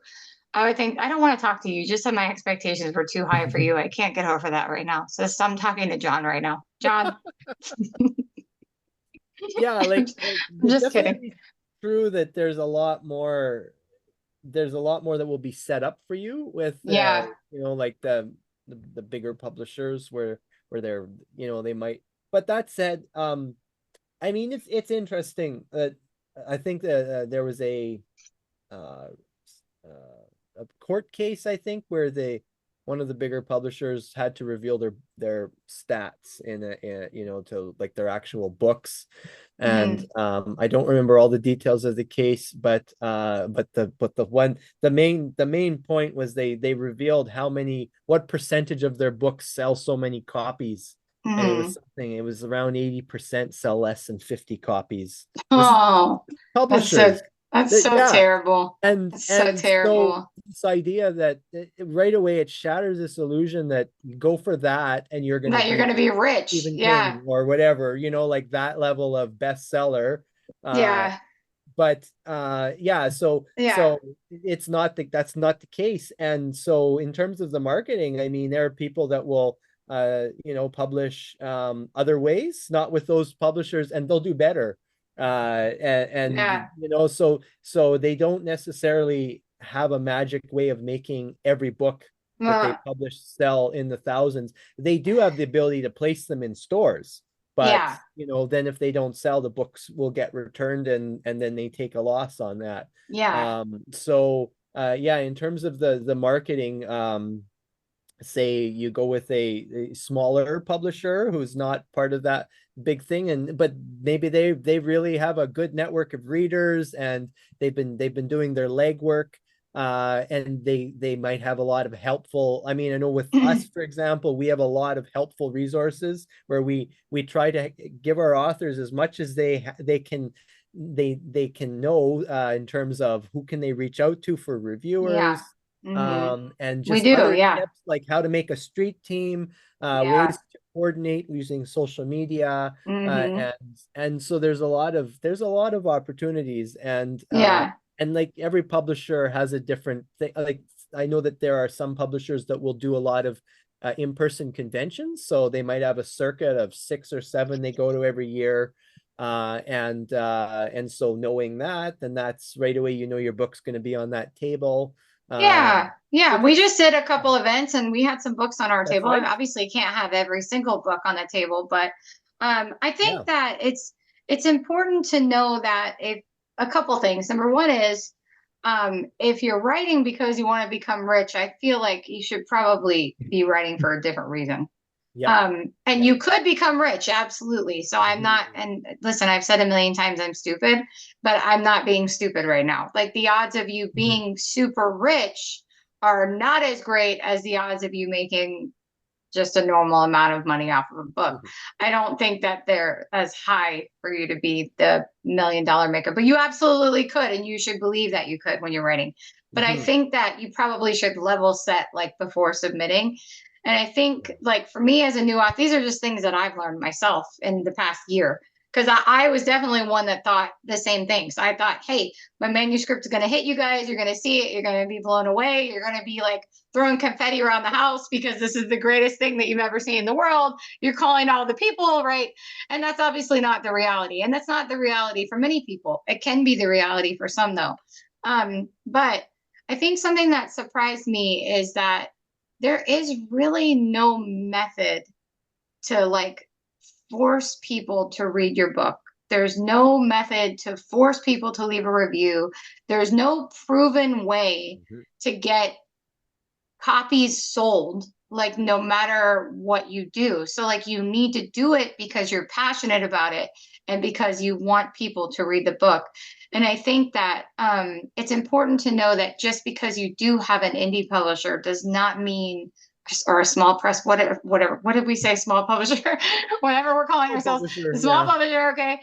Speaker 1: I would think I don't want to talk to you. Just said my expectations were too high for you. I can't get over that right now. So I'm talking to John right now. John,
Speaker 3: Yeah,
Speaker 1: I'm
Speaker 3: like it's
Speaker 1: just kidding.
Speaker 3: definitely true that there's a lot more that will be set up for you with
Speaker 1: Yeah.
Speaker 3: you know, like the bigger publishers where they're, you know, they might, but that said, I mean it's interesting that I think that there was uh, a court case, I think, where one of the bigger publishers had to reveal their stats you know, to like their actual books, and
Speaker 1: Hmm.
Speaker 3: I don't remember all the details of the case, but the main point was they revealed what percentage of their books sell so many copies, and
Speaker 1: Hmm.
Speaker 3: it was around 80% sell less than 50 copies. This is
Speaker 1: Oh, that's so
Speaker 3: publishers.
Speaker 1: that's so
Speaker 3: Yeah,
Speaker 1: terrible.
Speaker 3: and
Speaker 1: That's so
Speaker 3: and so
Speaker 1: terrible.
Speaker 3: this idea that right away it shatters this illusion that you go for that and you're going to
Speaker 1: That you're
Speaker 3: be
Speaker 1: gonna be rich.
Speaker 3: Stephen
Speaker 1: Yeah.
Speaker 3: King or whatever, you know, like that level of bestseller. Uh,
Speaker 1: Yeah.
Speaker 3: but yeah,
Speaker 1: Yeah.
Speaker 3: so that's not the case. And so in terms of the marketing, I mean, there are people that will you know, publish other ways, not with those publishers, and they'll do better. And
Speaker 1: Yeah.
Speaker 3: you know, so they don't necessarily have a magic way of making every book that they
Speaker 1: Uh,
Speaker 3: publish sell in the thousands. They do have the ability to place them in stores, but
Speaker 1: yeah.
Speaker 3: you know, then if they don't sell, the books will get returned, and then they take a loss on that.
Speaker 1: Yeah.
Speaker 3: So yeah, in terms of the marketing, say you go with a smaller publisher who's not part of that big thing, and but maybe they really have a good network of readers, and they've been doing their legwork. and they might have a lot of helpful. I mean, I know with us, for example, we have a lot of helpful resources where we try to give our authors as much as they can they can know, in terms of who can they reach out to for
Speaker 1: Yeah.
Speaker 3: reviewers,
Speaker 1: Hmm.
Speaker 3: and
Speaker 1: We
Speaker 3: just
Speaker 1: do.
Speaker 3: other
Speaker 1: Yeah.
Speaker 3: tips like how to make a street team,
Speaker 1: Yeah.
Speaker 3: ways to coordinate using social media,
Speaker 1: Hmm.
Speaker 3: and so there's a lot of opportunities,
Speaker 1: Yeah.
Speaker 3: and like every publisher has a different thing. Like I know that there are some publishers that will do a lot of in-person conventions, so they might have a circuit of 6 or 7 they go to every year. And so knowing that, then that's right away, your book's going to be on that table.
Speaker 1: Yeah.
Speaker 3: So
Speaker 1: Yeah. We
Speaker 3: that's
Speaker 1: just did a couple events and we had some books on our
Speaker 3: that's
Speaker 1: table. I
Speaker 3: right.
Speaker 1: obviously can't have every single book on the table, but I
Speaker 3: Yeah.
Speaker 1: think that it's important to know that if a couple things. Number one is if you're writing because you want to become rich, I feel like you should probably be writing for a different reason.
Speaker 3: Yep.
Speaker 1: And
Speaker 3: Yep.
Speaker 1: you could become rich, absolutely. So I'm not,
Speaker 3: Mhm.
Speaker 1: and listen, I've said a million times I'm stupid, but I'm not being stupid right now. Like the odds of you
Speaker 3: Mhm.
Speaker 1: being super rich are not as great as the odds of you making just a normal amount of money off of a book.
Speaker 3: Mhm.
Speaker 1: I don't think that they're as high for you to be the $1 million maker, but you absolutely could, and you should believe that you could when you're writing. But I
Speaker 3: Mhm.
Speaker 1: think that you probably should level set like before submitting. And I think,
Speaker 3: Yeah.
Speaker 1: like for me as a new author, these are just things that I've learned myself in the past year. Because I was definitely one that thought the same things. I thought, hey, my manuscript is going to hit you guys. You're going to see it. You're going to be blown away. You're going to be like throwing confetti around the house because this is the greatest thing that you've ever seen in the world. You're calling all the people, right? And that's obviously not the reality. And that's not the reality for many people. It can be the reality for some, though. But I think something that surprised me is that there is really no method to like force people to read your book. There's no method to force people to leave a review. There's no proven way
Speaker 3: Mhm.
Speaker 1: to get copies sold, like no matter what you do. So like you need to do it because you're passionate about it and because you want people to read the book. And I think that it's important to know that just because you do have an indie publisher does not mean, or a small press, whatever, what did we say, small publisher, whatever we're calling
Speaker 3: Oh,
Speaker 1: ourselves,
Speaker 3: publisher,
Speaker 1: the small
Speaker 3: yeah.
Speaker 1: publisher, okay.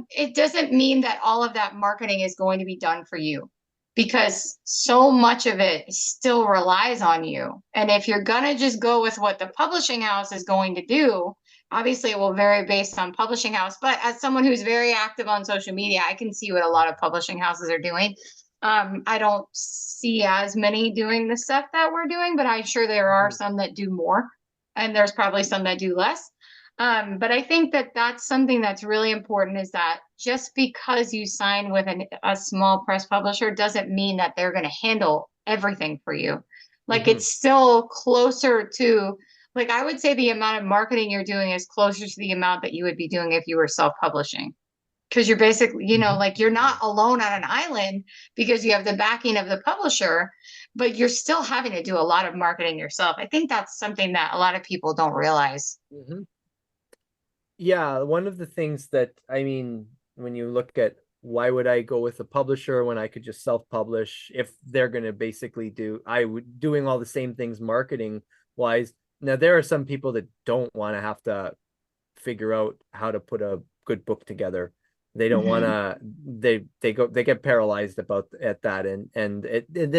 Speaker 1: It doesn't mean that all of that marketing is going to be done for you, because so much of it still relies on you. And if you're going to just go with what the publishing house is going to do, obviously it will vary based on publishing house. But as someone who's very active on social media, I can see what a lot of publishing houses are doing. I don't see as many doing the stuff that we're doing, but I'm sure there are
Speaker 3: Mhm.
Speaker 1: some that do more, and there's probably some that do less. But I think that that's something that's really important, is that just because you sign with a small press publisher doesn't mean that they're going to handle everything for you. Like
Speaker 3: Mhm.
Speaker 1: it's still closer to, like I would say the amount of marketing you're doing is closer to the amount that you would be doing if you were self-publishing. Because you're basically,
Speaker 3: Mhm.
Speaker 1: like you're not alone on an island because you have the backing of the publisher, but you're still having to do a lot of marketing yourself. I think that's something that a lot of people don't realize.
Speaker 3: Mhm. Yeah, one of the things that, I mean, when you look at why would I go with a publisher when I could just self-publish, if they're going to basically doing all the same things marketing wise. Now there are some people that don't want to have to figure out how to put a good book together. They don't want
Speaker 1: Mhm.
Speaker 3: to. They get paralyzed about at that, and then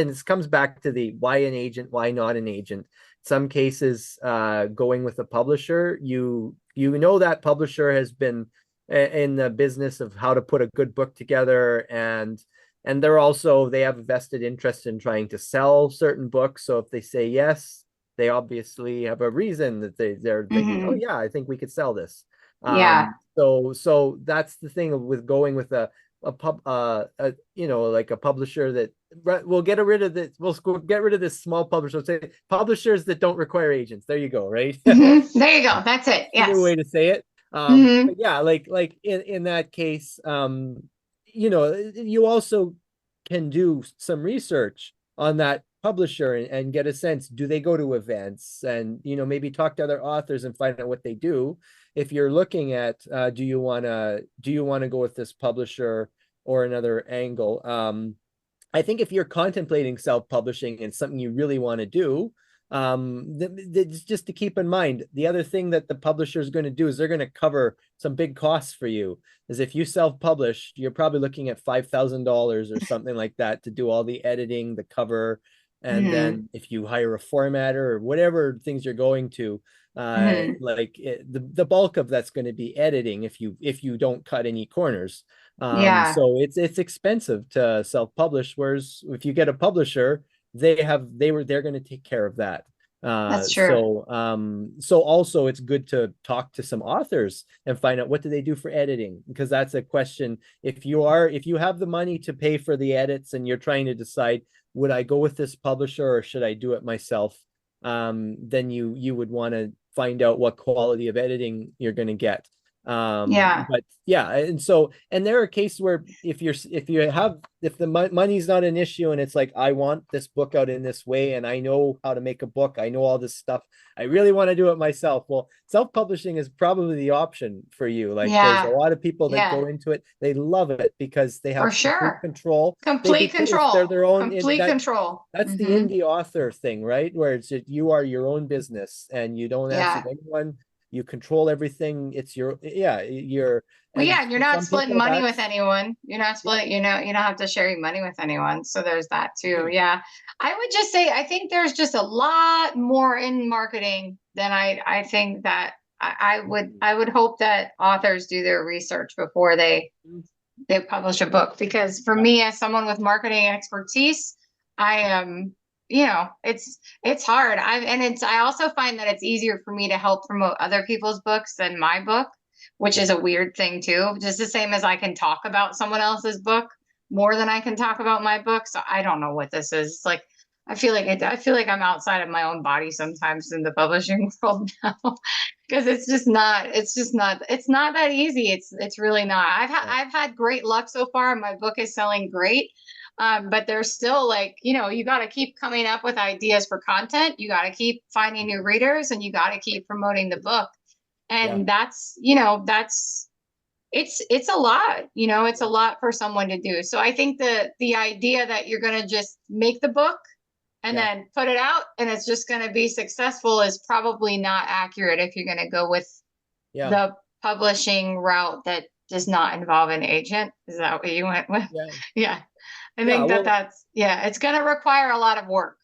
Speaker 3: it comes back to the why an agent, why not an agent. Some cases, going with a publisher, you know that publisher has been in the business of how to put a good book together, and they have a vested interest in trying to sell certain books. So if they say yes, they obviously have a reason that they're thinking, oh
Speaker 1: Mhm.
Speaker 3: yeah, I think we could sell this.
Speaker 1: Yeah.
Speaker 3: So that's the thing with going with like a publisher that we'll get rid of this. We'll get rid of this small publisher. Say publishers that don't require agents. There you go, right?
Speaker 1: There you go. That's it.
Speaker 3: The new
Speaker 1: Yes.
Speaker 3: way to say it.
Speaker 1: Hmm.
Speaker 3: But yeah, like in that case, you also can do some research on that publisher and get a sense, do they go to events, and maybe talk to other authors and find out what they do. If you're looking at, do you want to go with this publisher or another angle? I think if you're contemplating self-publishing and something you really want to do, just to keep in mind, the other thing that the publisher is going to do is they're going to cover some big costs for you. Is if you self-publish, you're probably looking at $5,000 or something like that to do all the editing, the cover, and
Speaker 1: Hmm.
Speaker 3: then if you hire a formatter or whatever things you're going to,
Speaker 1: Hmm.
Speaker 3: the bulk of that's going to be editing if you don't cut any corners.
Speaker 1: Yeah,
Speaker 3: So it's expensive to self-publish, whereas if you get a publisher, they're going to take care of that.
Speaker 1: that's true.
Speaker 3: So also it's good to talk to some authors and find out what do they do for editing, because that's a question. If you have the money to pay for the edits and you're trying to decide, would I go with this publisher or should I do it myself? Then you would want to find out what quality of editing you're going to get.
Speaker 1: Yeah.
Speaker 3: But yeah, and there are cases where if the money's not an issue and it's like, I want this book out in this way and I know how to make a book, I know all this stuff, I really want to do it myself. Well, self-publishing is probably the option for you. Like there's a
Speaker 1: Yeah.
Speaker 3: lot of people that
Speaker 1: Yeah.
Speaker 3: go into it, they love it because they
Speaker 1: For
Speaker 3: have complete
Speaker 1: sure.
Speaker 3: control.
Speaker 1: Complete
Speaker 3: If they're
Speaker 1: control.
Speaker 3: their own
Speaker 1: Complete control.
Speaker 3: that's the
Speaker 1: Hmm.
Speaker 3: indie author thing, right? Where you are your own business and you don't answer
Speaker 1: Yeah.
Speaker 3: to anyone. You control everything. It's your
Speaker 1: Well,
Speaker 3: and
Speaker 1: yeah, and you're
Speaker 3: for
Speaker 1: not
Speaker 3: some
Speaker 1: splitting
Speaker 3: people
Speaker 1: money with
Speaker 3: that's
Speaker 1: anyone. You're not
Speaker 3: yeah,
Speaker 1: splitting, you don't have to share your money with anyone. So there's that too.
Speaker 3: yeah,
Speaker 1: Yeah. I would just say I think there's just a lot more in marketing than I think that I would hope that authors do their research before they publish a book. Because for me, as someone with marketing expertise, I am, it's hard. I also find that it's easier for me to help promote other people's books than my book, which is
Speaker 3: yeah,
Speaker 1: a weird thing too. Just the same as I can talk about someone else's book more than I can talk about my book. So I don't know what this is. It's like I feel like I'm outside of my own body sometimes in the publishing world now. Because it's not that easy. It's really not.
Speaker 3: yeah,
Speaker 1: I've had great luck so far. My book is selling great. But there's still, like, you got to keep coming up with ideas for content. You got to keep finding new readers, and you got to keep promoting the book.
Speaker 3: yeah,
Speaker 1: And it's a lot. It's a
Speaker 3: yeah,
Speaker 1: lot for someone to do. So I think the idea that you're going to just make the book and
Speaker 3: yeah,
Speaker 1: then put it out and it's just going to be successful is probably not accurate if you're going to go with
Speaker 3: yeah,
Speaker 1: the publishing route that does not involve an agent. Is that what you went with?
Speaker 3: yeah,
Speaker 1: Yeah. I
Speaker 3: yeah.
Speaker 1: think
Speaker 3: Well,
Speaker 1: it's going to require a lot of work,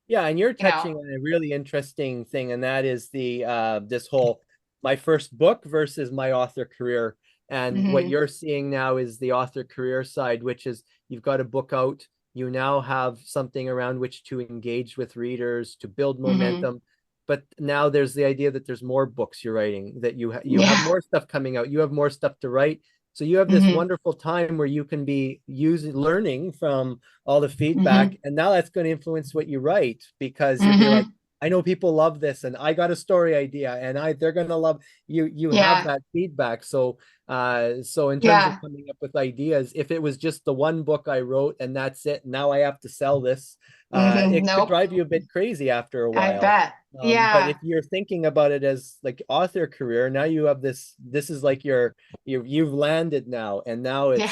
Speaker 3: yeah, and you're
Speaker 1: you know.
Speaker 3: touching on a really interesting thing, and that is the this whole my first book versus my author career. And what
Speaker 1: Hmm.
Speaker 3: you're seeing now is the author career side, which is you've got a book out, you now have something around which to engage with readers, to build
Speaker 1: Hmm.
Speaker 3: momentum. But now there's the idea that there's more books you're writing, that you have
Speaker 1: Yeah.
Speaker 3: more stuff coming out, you have more stuff to write. So you have this
Speaker 1: Hmm.
Speaker 3: wonderful time where you can be using learning from all the feedback,
Speaker 1: Hmm.
Speaker 3: and now that's going to influence what you write, because you'll be like,
Speaker 1: Hmm.
Speaker 3: I know people love this and I got a story idea and they're going to love you have
Speaker 1: Yeah.
Speaker 3: that feedback. So in terms of
Speaker 1: Yeah.
Speaker 3: coming up with ideas, if it was just the one book I wrote and that's it, now I have to sell this,
Speaker 1: Hmm.
Speaker 3: it could
Speaker 1: Nope.
Speaker 3: drive you a bit crazy after a
Speaker 1: I
Speaker 3: while.
Speaker 1: bet.
Speaker 3: But if
Speaker 1: Yeah.
Speaker 3: you're thinking about it as like author career, now you have this is like you've landed now, and now
Speaker 1: Yeah.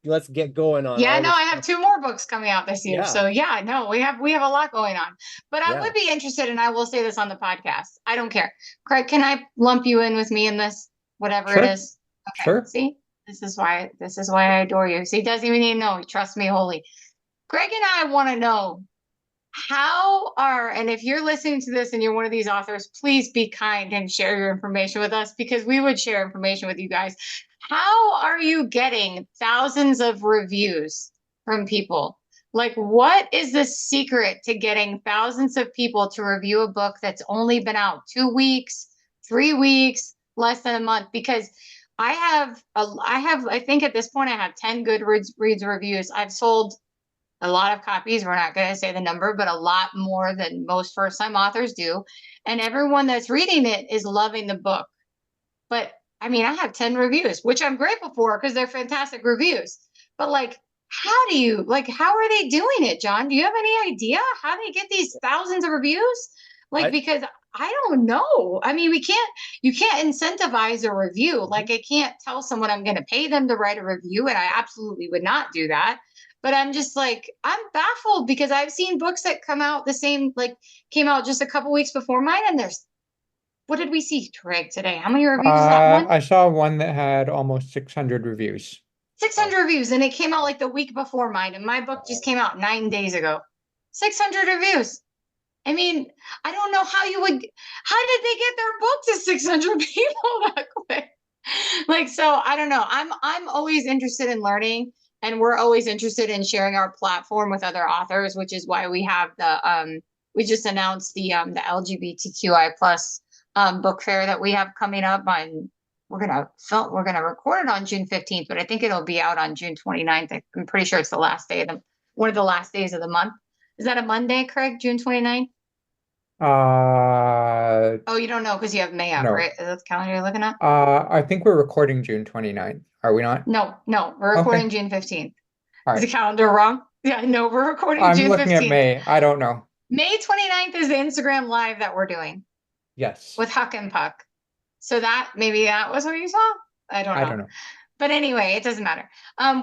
Speaker 3: let's get going on
Speaker 1: Yeah,
Speaker 3: all
Speaker 1: no,
Speaker 3: this
Speaker 1: I have
Speaker 3: stuff.
Speaker 1: two more books coming out this year.
Speaker 3: Yeah,
Speaker 1: So yeah, no, we have a lot going on. But I
Speaker 3: yeah,
Speaker 1: would be interested, and I will say this on the podcast. I don't care. Craig, can I lump you in with me in this, whatever it
Speaker 2: Sure,
Speaker 1: is? Okay.
Speaker 2: sure.
Speaker 1: See? This is why I adore you. See, he doesn't even need to know. He trusts me wholly. Greg and I want to know and if you're listening to this and you're one of these authors, please be kind and share your information with us, because we would share information with you guys. How are you getting thousands of reviews from people? Like, what is the secret to getting thousands of people to review a book that's only been out 2 weeks, 3 weeks, less than a month? Because I think at this point I have 10 Goodreads reviews. I've sold a lot of copies. We're not going to say the number, but a lot more than most first time authors do. And everyone that's reading it is loving the book. But I mean, I have 10 reviews, which I'm grateful for because they're fantastic reviews. But like, how are they doing it, John? Do you have any idea how they get these thousands of reviews? Like,
Speaker 3: I
Speaker 1: because I don't know. I mean, you can't incentivize a review. Like, I can't tell someone I'm going to pay them to write a review, and I absolutely would not do that. But I'm just like, I'm baffled because I've seen books that come out the same, like, came out just a couple weeks before mine, and what did we see, Craig, today? How many reviews is that one?
Speaker 2: I saw one that had almost 600 reviews.
Speaker 1: 600 reviews, and it came out like the week before mine, and my book just came out 9 days ago. 600 reviews. I mean, I don't know how how did they get their book to 600 people that quick? Like, so I don't know. I'm always interested in learning, and we're always interested in sharing our platform with other authors, which is why we have we just announced the LGBTQI plus book fair that we have coming up on. We're gonna record it on June 15th, but I think it'll be out on June 29th. I'm pretty sure it's the last day of one of the last days of the month. Is that a Monday, Craig? June 29th? Oh, you don't know because you have May up,
Speaker 2: No.
Speaker 1: right? Is that the calendar you're looking at?
Speaker 2: I think we're recording June 29th. Are we not?
Speaker 1: No, we're
Speaker 2: Okay.
Speaker 1: recording June 15th.
Speaker 2: All
Speaker 1: Is the
Speaker 2: right.
Speaker 1: calendar wrong? Yeah, no, we're recording
Speaker 2: I'm
Speaker 1: June
Speaker 2: looking at
Speaker 1: 15th.
Speaker 2: May. I don't know.
Speaker 1: May 29th is the Instagram live that we're doing
Speaker 2: Yes.
Speaker 1: with Huck and Puck. So maybe that was what you saw? I don't know. But anyway, it doesn't matter.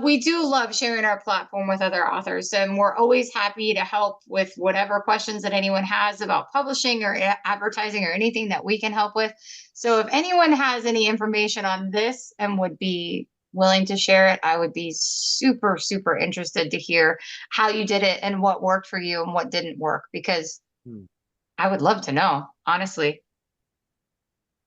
Speaker 1: We do love sharing our platform with other authors, and we're always happy to help with whatever questions that anyone has about publishing or advertising or anything that we can help with. So if anyone has any information on this and would be willing to share it, I would be super, super interested to hear how you did it and what worked for you and what didn't work, because I would love to know, honestly.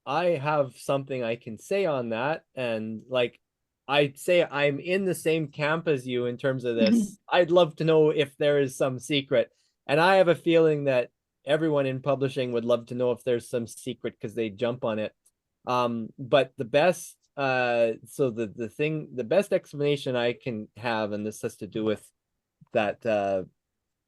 Speaker 3: I have something I can say on that, and like, I'd say I'm in the same camp as you in terms of this. I'd love to know if there is some secret. And I have a feeling that everyone in publishing would love to know if there's some secret because they jump on it. But the best the best explanation I can have, and this has to do with that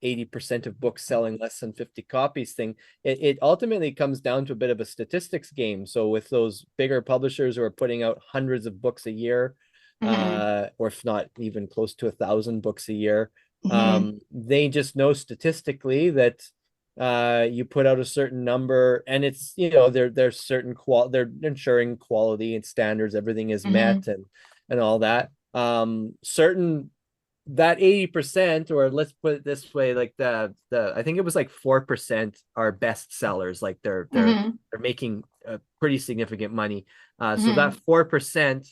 Speaker 3: 80% of books selling less than 50 copies thing, it ultimately comes down to a bit of a statistics game. So with those bigger publishers who are putting out hundreds of books a year, or if not even close to 1,000 books a year, they just know statistically that you put out a certain number, and it's, there's certain they're ensuring quality and standards, everything is met, and all that. Certain that 80%, or let's put it this way, like the I think it was like 4% are best sellers, like they're making pretty significant money. So that 4%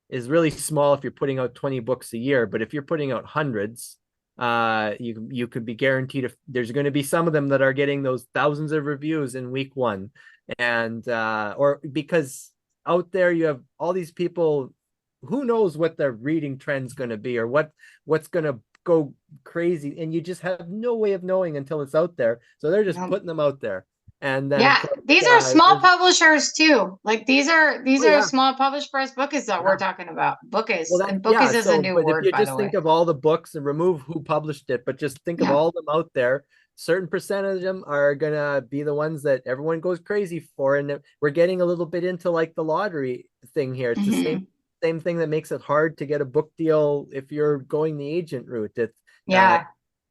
Speaker 3: is really small if you're putting out 20 books a year, but if you're putting out hundreds, you could be guaranteed there's going to be some of them that are getting those thousands of reviews in week one. And or because out there you have all these people, who knows what their reading trend's going to be, or what's going to go crazy, and you just have no way of knowing until it's out there. So they're just putting them out there. And then
Speaker 1: these are small publishers too. Like these are small published press bookies that we're talking about. Bookies. And bookies is a new word,
Speaker 3: if you
Speaker 1: by
Speaker 3: just
Speaker 1: the way.
Speaker 3: think of all the books and remove who published it, but just think of all of them out there, certain percentage of them are gonna be the ones that everyone goes crazy for. And we're getting a little bit into like the lottery thing here. It's the same thing that makes it hard to get a book deal if you're going the agent route. It's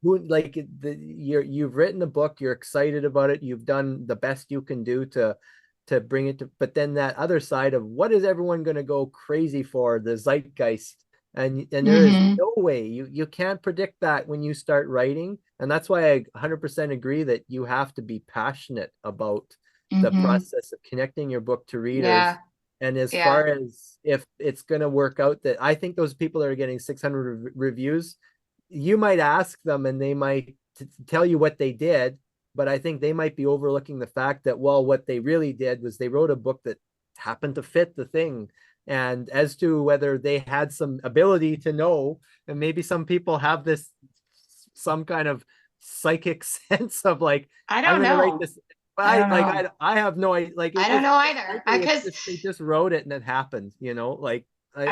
Speaker 3: you've written a book, you're excited about it, you've done the best you can do to bring it to, but then that other side of what is everyone going to go crazy for, the zeitgeist, and there is no way, you can't predict that when you start writing. And that's why I 100% agree that you have to be passionate about the process of connecting your book to readers. And as far as if it's going to work out, that I think those people that are getting 600 reviews, you might ask them and they might tell you what they did, but I think they might be overlooking the fact that, well, what they really did was they wrote a book that happened to fit the thing. And as to whether they had some ability to know, and maybe some people have this, some kind of psychic sense of like,
Speaker 1: I don't know.
Speaker 3: write this. I have no idea. Like,
Speaker 1: I don't know either.
Speaker 3: Because they just wrote it and it happened,
Speaker 1: I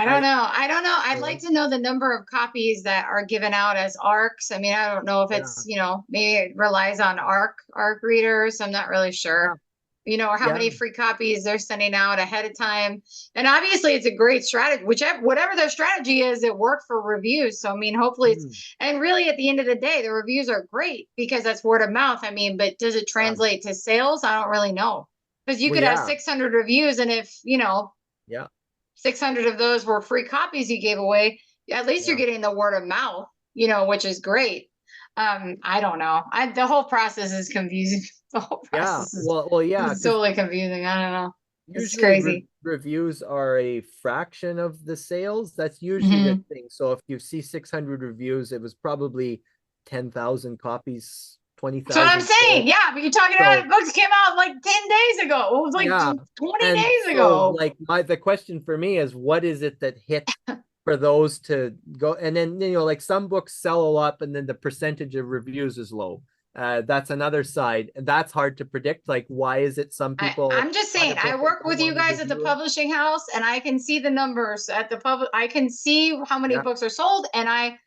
Speaker 1: don't know. I'd like to know the number of copies that are given out as ARCs. I mean, I don't know if it's, maybe it relies on ARC readers. I'm not really sure. or how
Speaker 3: Yeah.
Speaker 1: many free copies they're sending out ahead of time. And obviously it's a great strategy, whatever their strategy is, it worked for reviews. So, I mean, hopefully and really at the end of the day, the reviews are great because that's word of mouth. I mean, but does it translate to sales? I don't really know. Because you
Speaker 3: Well,
Speaker 1: could have
Speaker 3: yeah.
Speaker 1: 600 reviews, and if,
Speaker 3: Yeah.
Speaker 1: 600 of those were free copies you gave away, at least you're getting the word of mouth, which is great. I don't know. The whole process is confusing. The whole
Speaker 3: Yeah.
Speaker 1: process is,
Speaker 3: Well, yeah,
Speaker 1: is
Speaker 3: because
Speaker 1: totally confusing. I don't know. It's
Speaker 3: usually
Speaker 1: crazy.
Speaker 3: reviews are a fraction of the sales. That's usually the
Speaker 1: Mhm.
Speaker 3: thing. So if you see 600 reviews, it was probably 10,000 copies,
Speaker 1: That's what I'm
Speaker 3: 20,000 sold.
Speaker 1: saying. Yeah, but you're talking
Speaker 3: So
Speaker 1: about books came out like 10 days ago. It was like
Speaker 3: yeah.
Speaker 1: 20
Speaker 3: And
Speaker 1: days
Speaker 3: so
Speaker 1: ago.
Speaker 3: like the question for me is what is it that hit for those to go? And then, like some books sell a lot, and then the percentage of reviews is low. That's another side. And that's hard to predict. Like, why is it some people
Speaker 1: I'm just
Speaker 3: buy a
Speaker 1: saying, I
Speaker 3: book and
Speaker 1: work
Speaker 3: don't
Speaker 1: with you
Speaker 3: want to
Speaker 1: guys at the
Speaker 3: review it?
Speaker 1: publishing house, and I can see the numbers at the I can see how many
Speaker 3: Yeah.
Speaker 1: books are sold, and I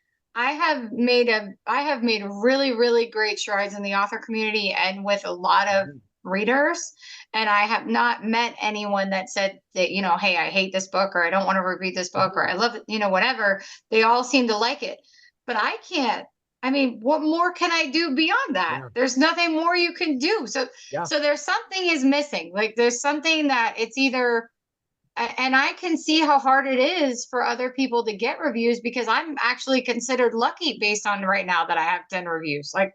Speaker 1: have made really, really great strides in the author community and with a lot of readers. And I have not met anyone that said that, hey, I hate this book, or I don't want to reread this book, or I love it, whatever. They all seem to like it. But I can't. I mean, what more can I do beyond that?
Speaker 3: Yeah.
Speaker 1: There's nothing more you can do. So
Speaker 3: Yeah.
Speaker 1: so there's something is missing. Like there's something that it's either, and I can see how hard it is for other people to get reviews because I'm actually considered lucky based on right now that I have 10 reviews. Like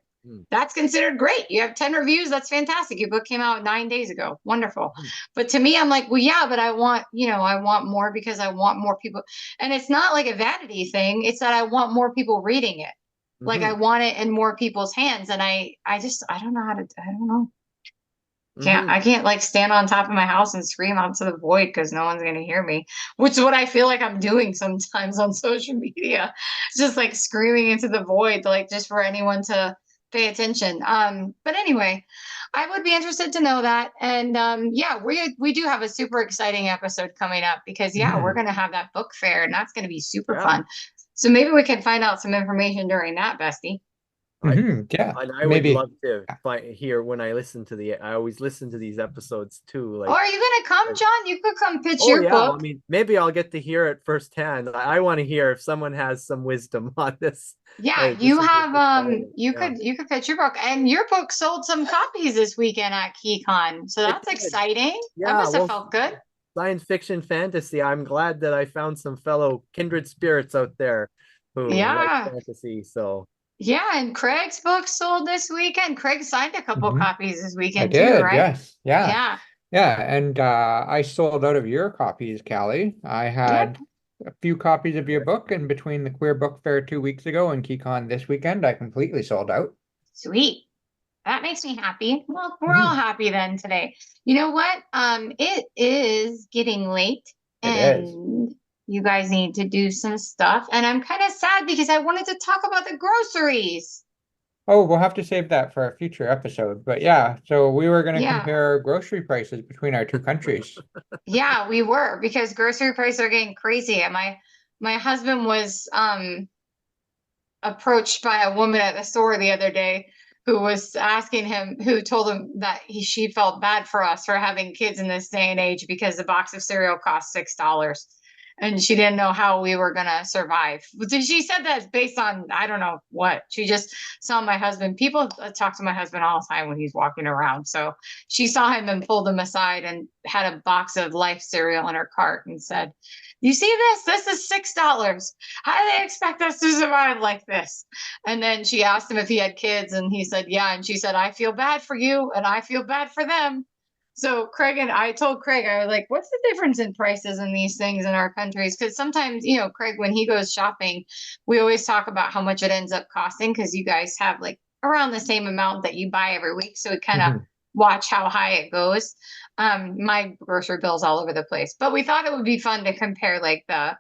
Speaker 1: that's considered great. You have 10 reviews. That's fantastic. Your book came out 9 days ago. Wonderful. But to me, I'm like, well, yeah, but I want more because I want more people. And it's not like a vanity thing. It's that I want more people reading it. Like I want it in more people's hands. And I don't know I don't know. I can't like stand on top of my house and scream out to the void because no one's gonna hear me, which is what I feel like I'm doing sometimes on social media. It's just like screaming into the void, like just for anyone to pay attention. But anyway, I would be interested to know that. And yeah, we do have a super exciting episode coming up because we're gonna have that book fair and that's gonna be super
Speaker 3: Yeah.
Speaker 1: fun. So maybe we can find out some information during that, Bestie.
Speaker 2: Yeah,
Speaker 3: And I would
Speaker 2: maybe.
Speaker 3: love to hear when I always listen to these episodes too.
Speaker 1: Oh,
Speaker 3: Like,
Speaker 1: are you gonna come, John? You could come pitch
Speaker 3: oh
Speaker 1: your
Speaker 3: yeah, I
Speaker 1: book.
Speaker 3: mean, maybe I'll get to hear it firsthand. I want to hear if someone has some wisdom on this.
Speaker 1: Yeah,
Speaker 3: This
Speaker 1: you
Speaker 3: would be
Speaker 1: have
Speaker 3: exciting.
Speaker 1: you
Speaker 3: Yeah,
Speaker 1: could pitch your book, and your book sold some copies this weekend at KeyCon. So
Speaker 3: it
Speaker 1: that's
Speaker 3: did.
Speaker 1: exciting. That
Speaker 3: Yeah,
Speaker 1: must have
Speaker 3: well,
Speaker 1: felt good.
Speaker 3: science fiction fantasy. I'm glad that I found some fellow kindred spirits out there who like
Speaker 1: Yeah.
Speaker 3: fantasy. So
Speaker 1: Yeah, and Craig's book sold this weekend. Craig signed a couple copies this
Speaker 2: I
Speaker 1: weekend too,
Speaker 2: did,
Speaker 1: right?
Speaker 2: yes. Yeah.
Speaker 1: Yeah.
Speaker 2: Yeah. And I sold out of your copies, Callie. I
Speaker 1: Yep.
Speaker 2: had a few copies of your book, and between the Queer Book Fair 2 weeks ago and KeyCon this weekend, I completely sold out.
Speaker 1: Sweet. That makes me happy. Well, we're all
Speaker 2: Mhm.
Speaker 1: happy then today. You know what? It is getting late
Speaker 2: It is.
Speaker 1: and you guys need to do some stuff. And I'm kind of sad because I wanted to talk about the groceries.
Speaker 2: Oh, we'll have to save that for a future episode. But yeah, so we were going to
Speaker 1: Yeah.
Speaker 2: compare grocery prices between our two countries.
Speaker 1: Yeah, we were because grocery prices are getting crazy. And my husband was approached by a woman at the store the other day who was asking him, who told him that she felt bad for us for having kids in this day and age because the box of cereal cost $6. And she didn't know how we were going to survive. She said that based on, I don't know what. She just saw my husband. People talk to my husband all the time when he's walking around. So she saw him and pulled him aside and had a box of Life cereal in her cart and said, "You see this? This is $6. How do they expect us to survive like this?" And then she asked him if he had kids, and he said, "Yeah." And she said, "I feel bad for you, and I feel bad for them." So Craig and I told Craig, I was like, "What's the difference in prices in these things in our countries?" Because sometimes, Craig, when he goes shopping, we always talk about how much it ends up costing because you guys have like around the same amount that you buy every week. So we kind of
Speaker 2: Mhm.
Speaker 1: watch how high it goes. My grocery bill's all over the place, but we thought it would be fun to compare like the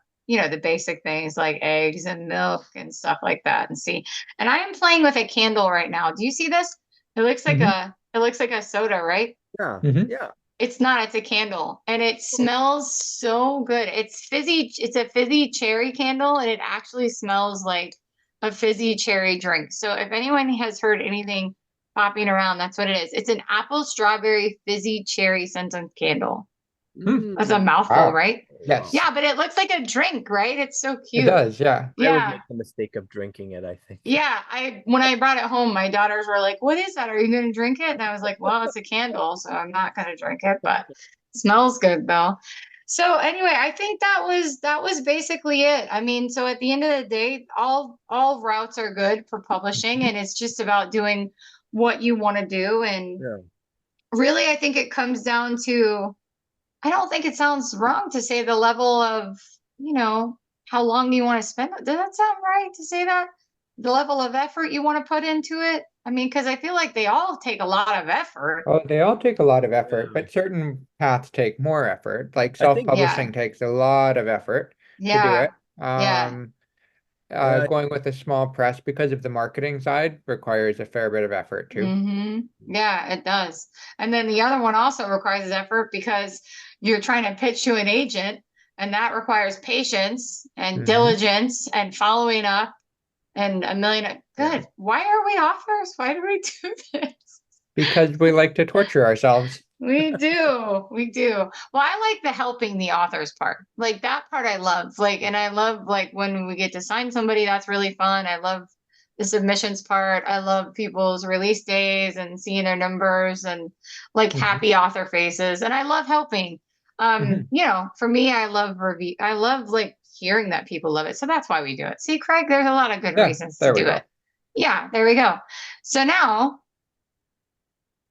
Speaker 1: basic things like eggs and milk and stuff like that and see. And I am playing with a candle right now. Do you see this?
Speaker 2: Mhm.
Speaker 1: It looks like a soda, right?
Speaker 3: yeah,
Speaker 2: Mhm.
Speaker 3: yeah.
Speaker 1: It's not, it's a candle and it smells so good. It's a fizzy cherry candle and it actually smells like a fizzy cherry drink. So if anyone has heard anything popping around. That's what it is. It's an apple strawberry fizzy cherry scented candle. That's a
Speaker 3: Mm.
Speaker 1: mouthful,
Speaker 2: Wow.
Speaker 1: right?
Speaker 2: Yes,
Speaker 1: Yeah, but it looks like a drink, right? It's so
Speaker 2: it
Speaker 1: cute.
Speaker 2: does. Yeah.
Speaker 3: I would
Speaker 1: Yeah.
Speaker 3: make the mistake of drinking it, I think.
Speaker 1: Yeah. When I brought it home, my daughters were like, "What is that? Are you going to drink it?" And I was like, "Well, it's a candle, so I'm not going to drink it, but it smells good though." So anyway, I think that was basically it. I mean, so at the end of the day, all routes are good for publishing, and it's just about doing what you want to do. And
Speaker 3: Yeah.
Speaker 1: really, I think it comes down to, I don't think it sounds wrong to say the level of, how long do you want to spend? Does that sound right to say that? The level of effort you want to put into it? I mean, because I feel like they all take a lot of effort.
Speaker 2: Oh, they all take a lot of effort,
Speaker 3: Yeah.
Speaker 2: but certain paths take more effort. Like
Speaker 3: I think,
Speaker 1: Yeah.
Speaker 2: self-publishing takes a lot of effort to do
Speaker 1: Yeah.
Speaker 2: it.
Speaker 1: Yeah.
Speaker 3: yeah,
Speaker 2: Going with a small press because of the marketing side requires a fair bit of effort too.
Speaker 1: Yeah, it does. And then the other one also requires effort because you're trying to pitch to an agent, and that requires patience and
Speaker 2: Hmm.
Speaker 1: diligence and following up and a million.
Speaker 3: yeah.
Speaker 1: Good. Why are we authors? Why do we do this?
Speaker 2: Because we like to torture ourselves.
Speaker 1: We do. We do. Well, I like the helping the authors part. Like that part I love. Like, and I love like when we get to sign somebody, that's really fun. I love the submissions part. I love people's release days and seeing their numbers and like
Speaker 2: Hmm.
Speaker 1: happy author faces. And I love helping.
Speaker 2: Hmm.
Speaker 1: For me, I love review. I love like hearing that people love it. So that's why we do it. See, Craig, there's a lot of good
Speaker 2: Yeah,
Speaker 1: reasons to
Speaker 2: there we
Speaker 1: do
Speaker 2: go.
Speaker 1: it. Yeah, there we go. So now,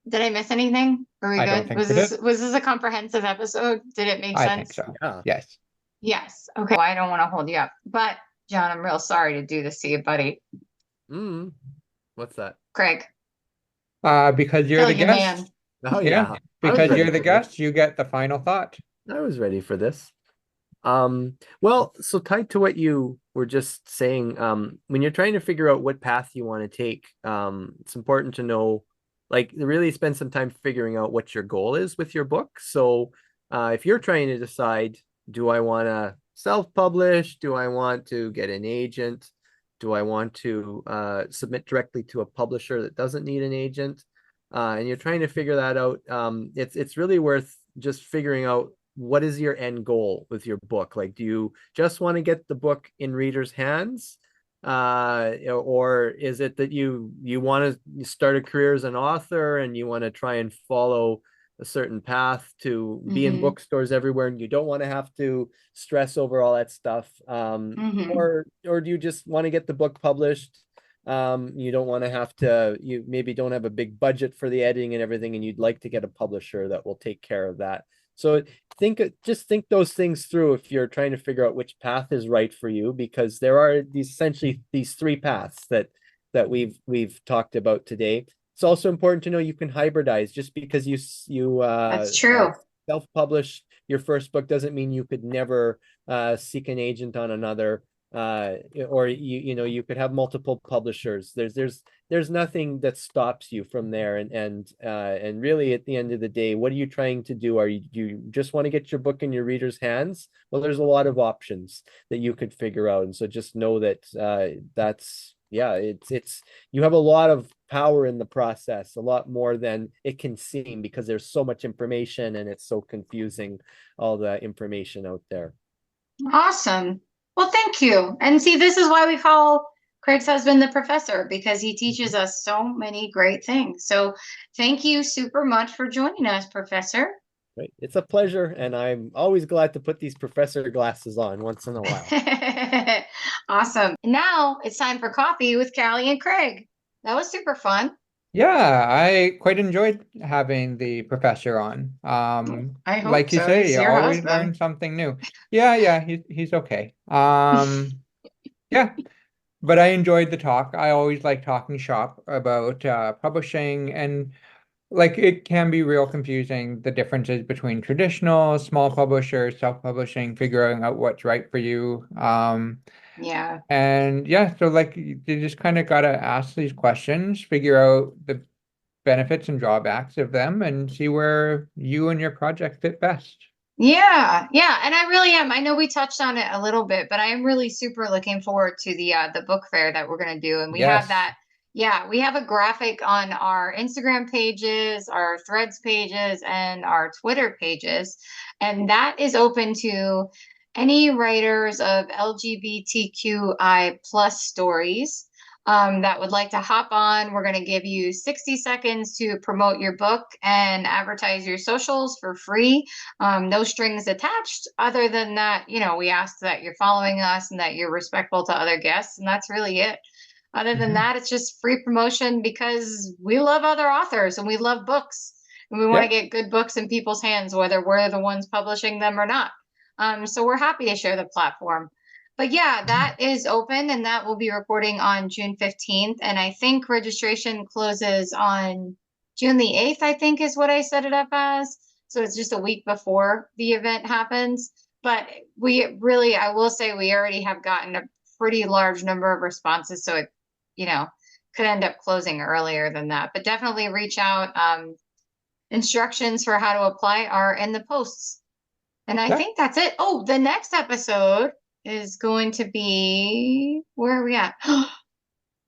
Speaker 1: did I miss anything? Are we
Speaker 2: I don't
Speaker 1: good?
Speaker 2: think
Speaker 1: Was
Speaker 2: we
Speaker 1: this
Speaker 2: did.
Speaker 1: was this a comprehensive episode? Did it make
Speaker 2: I think
Speaker 1: sense?
Speaker 2: so.
Speaker 3: Yeah.
Speaker 2: Yes.
Speaker 1: Yes. Okay. Well, I don't want to hold you up, but John, I'm real sorry to do this to you, buddy.
Speaker 3: Mm. What's that?
Speaker 1: Craig,
Speaker 2: Because you're
Speaker 1: kill
Speaker 2: the
Speaker 1: you, man.
Speaker 2: guest.
Speaker 3: Oh
Speaker 2: Yeah.
Speaker 3: yeah. I was
Speaker 2: Because
Speaker 3: ready
Speaker 2: you're the
Speaker 3: for this.
Speaker 2: guest, you get the final thought.
Speaker 3: I was ready for this. Well, so tied to what you were just saying, when you're trying to figure out what path you want to take, it's important to know, like, really spend some time figuring out what your goal is with your book. So, if you're trying to decide, do I want to self-publish? Do I want to get an agent? Do I want to submit directly to a publisher that doesn't need an agent? And you're trying to figure that out. It's really worth just figuring out what is your end goal with your book. Like, do you just want to get the book in readers' hands, or is it that you want to start a career as an author and you want to try and follow a certain path to be in
Speaker 1: Mm-hmm.
Speaker 3: bookstores everywhere, and you don't want to have to stress over all that stuff,
Speaker 1: Mm-hmm.
Speaker 3: or do you just want to get the book published? You don't want to have to, you maybe don't have a big budget for the editing and everything, and you'd like to get a publisher that will take care of that. So just think those things through if you're trying to figure out which path is right for you, because there are essentially these three paths that we've talked about today. It's also important to know you can hybridize. Just because you
Speaker 1: That's true.
Speaker 3: self-publish your first book doesn't mean you could never seek an agent on another, or you could have multiple publishers. There's nothing that stops you from there, and really at the end of the day, what are you trying to do? You just want to get your book in your readers' hands? Well, there's a lot of options that you could figure out, and so just know that it's you have a lot of power in the process, a lot more than it can seem, because there's so much information and it's so confusing, all the information out there.
Speaker 1: Awesome. Well, thank you. And see, this is why we call Craig's husband the professor, because he teaches us so many great things. So thank you super much for joining us, Professor.
Speaker 3: Right. It's a pleasure, and I'm always glad to put these professor glasses on once in a while.
Speaker 1: Awesome. Now it's time for coffee with Callie and Craig. That was super fun.
Speaker 2: Yeah, I quite enjoyed having the professor on.
Speaker 1: I hope
Speaker 2: Like you
Speaker 1: so.
Speaker 2: say,
Speaker 1: He's
Speaker 2: you
Speaker 1: your
Speaker 2: always
Speaker 1: husband.
Speaker 2: learn something new. Yeah, he's okay. Yeah, but I enjoyed the talk. I always like talking shop about publishing, and like it can be real confusing, the differences between traditional small publishers, self-publishing, figuring out what's right for you.
Speaker 1: Yeah.
Speaker 2: And yeah, so like you just kind of gotta ask these questions, figure out the benefits and drawbacks of them, and see where you and your project fit best.
Speaker 1: Yeah, yeah, and I really am. I know we touched on it a little bit, but I am really super looking forward to the book fair that we're gonna do, and we have
Speaker 2: Yes.
Speaker 1: that. Yeah, we have a graphic on our Instagram pages, our Threads pages, and our Twitter pages. And that is open to any writers of LGBTQI plus stories that would like to hop on. We're going to give you 60 seconds to promote your book and advertise your socials for free. No strings attached. Other than that, we ask that you're following us and that you're respectful to other guests. And that's really it. Other than that, it's just free promotion because we love other authors and we love books and we want to get good books in people's hands, whether we're the ones publishing them or not. So we're happy to share the platform. But yeah, that is open and that will be recording on June 15th. And I think registration closes on June the 8th, I think is what I set it up as. So it's just a week before the event happens. But I will say we already have gotten a pretty large number of responses. So it could end up closing earlier than that, but definitely reach out. Instructions for how to apply are in the posts. And I think that's it. Oh, the next episode is going to be, where are we at?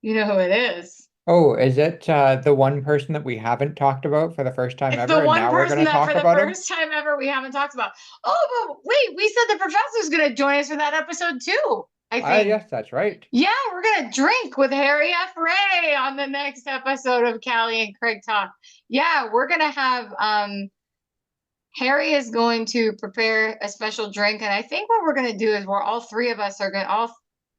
Speaker 1: You know who it is.
Speaker 2: Oh, is it the one person that we haven't talked about for the first time
Speaker 1: It's
Speaker 2: ever?
Speaker 1: the
Speaker 2: And
Speaker 1: one
Speaker 2: now we're
Speaker 1: person
Speaker 2: going to
Speaker 1: that
Speaker 2: talk
Speaker 1: for the
Speaker 2: about him?
Speaker 1: first time ever we haven't talked about. Oh, but wait, we said the professor's going to join us for that episode too. I think.
Speaker 2: Yes, that's right.
Speaker 1: Yeah, we're gonna drink with Harry F. Ray on the next episode of Cali and Craig Talk. Yeah, we're gonna have Harry is going to prepare a special drink, and I think what we're gonna do is all three of us are gonna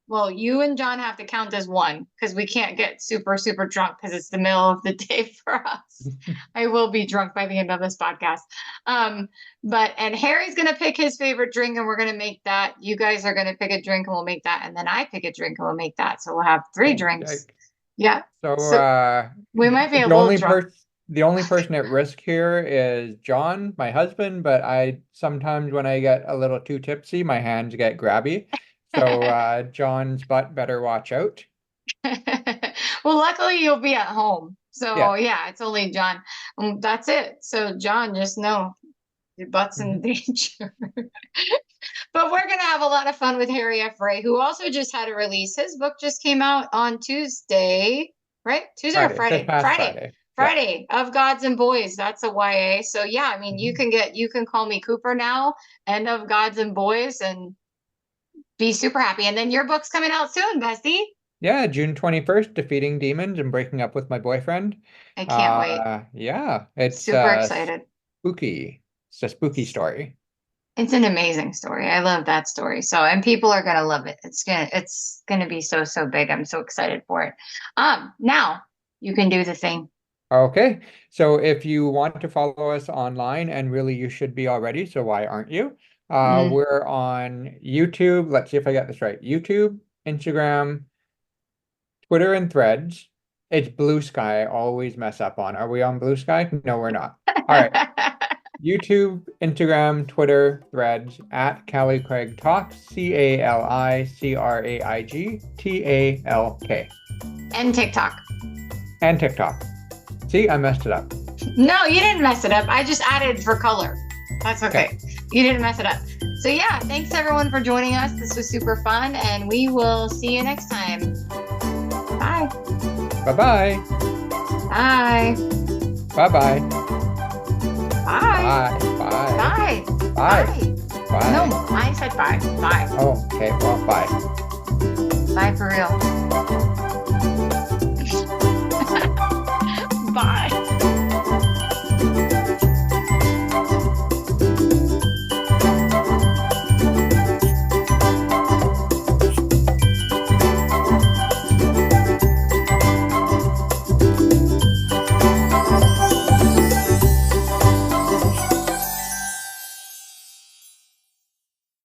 Speaker 1: well, you and John have to count as one because we can't get super, super drunk because it's the middle of the day for us. I will be drunk by the end of this podcast. And Harry's gonna pick his favorite drink and we're gonna make that. You guys are gonna pick a drink and we'll make that, and then I pick a drink and we'll make that. So we'll have three drinks. Yeah.
Speaker 2: So
Speaker 1: we might be a little drunk.
Speaker 2: The only person at risk here is John, my husband, but sometimes when I get a little too tipsy, my hands get grabby. So John's butt better watch out.
Speaker 1: Well, luckily you'll be at home. So yeah, it's only John. That's it. So John, just know your butt's in danger. But we're gonna have a lot of fun with Harry F. Ray, who also just had a release. His book just came out on Tuesday, right? Tuesday or Friday? Friday of Gods and Boys. That's a YA. So yeah, I mean, you can call me Cooper now, and of Gods and Boys, and be super happy. And then your book's coming out soon, Bestie.
Speaker 2: Yeah, June 21st, Defeating Demons and Breaking Up with My Boyfriend.
Speaker 1: I can't wait.
Speaker 2: Yeah, it's
Speaker 1: super excited.
Speaker 2: Spooky. It's a spooky story.
Speaker 1: It's an amazing story. I love that story. So, and people are gonna love it. It's gonna be so big. I'm so excited for it. Now you can do the thing.
Speaker 2: Okay, so if you want to follow us online, and really you should be already, so why aren't you? We're on YouTube. Let's see if I got this right. YouTube, Instagram, Twitter, and Threads. It's Blue Sky. I always mess up on. Are we on Blue Sky? No, we're not. All right. YouTube, Instagram, Twitter, Threads at Cali Craig Talk. CaliCraigTalk.
Speaker 1: And TikTok.
Speaker 2: And TikTok. See, I messed it up.
Speaker 1: No, you didn't mess it up. I just added for color. That's okay. You didn't mess it up. So yeah, thanks everyone for joining us. This was super fun, and we will see you next time. Bye.
Speaker 2: Bye-bye.
Speaker 1: Bye.
Speaker 2: Bye-bye.
Speaker 1: Bye.
Speaker 2: Bye.
Speaker 1: Bye.
Speaker 2: Bye. Bye.
Speaker 1: No, I said bye. Bye.
Speaker 2: Oh, okay. Well, bye.
Speaker 1: Bye for real.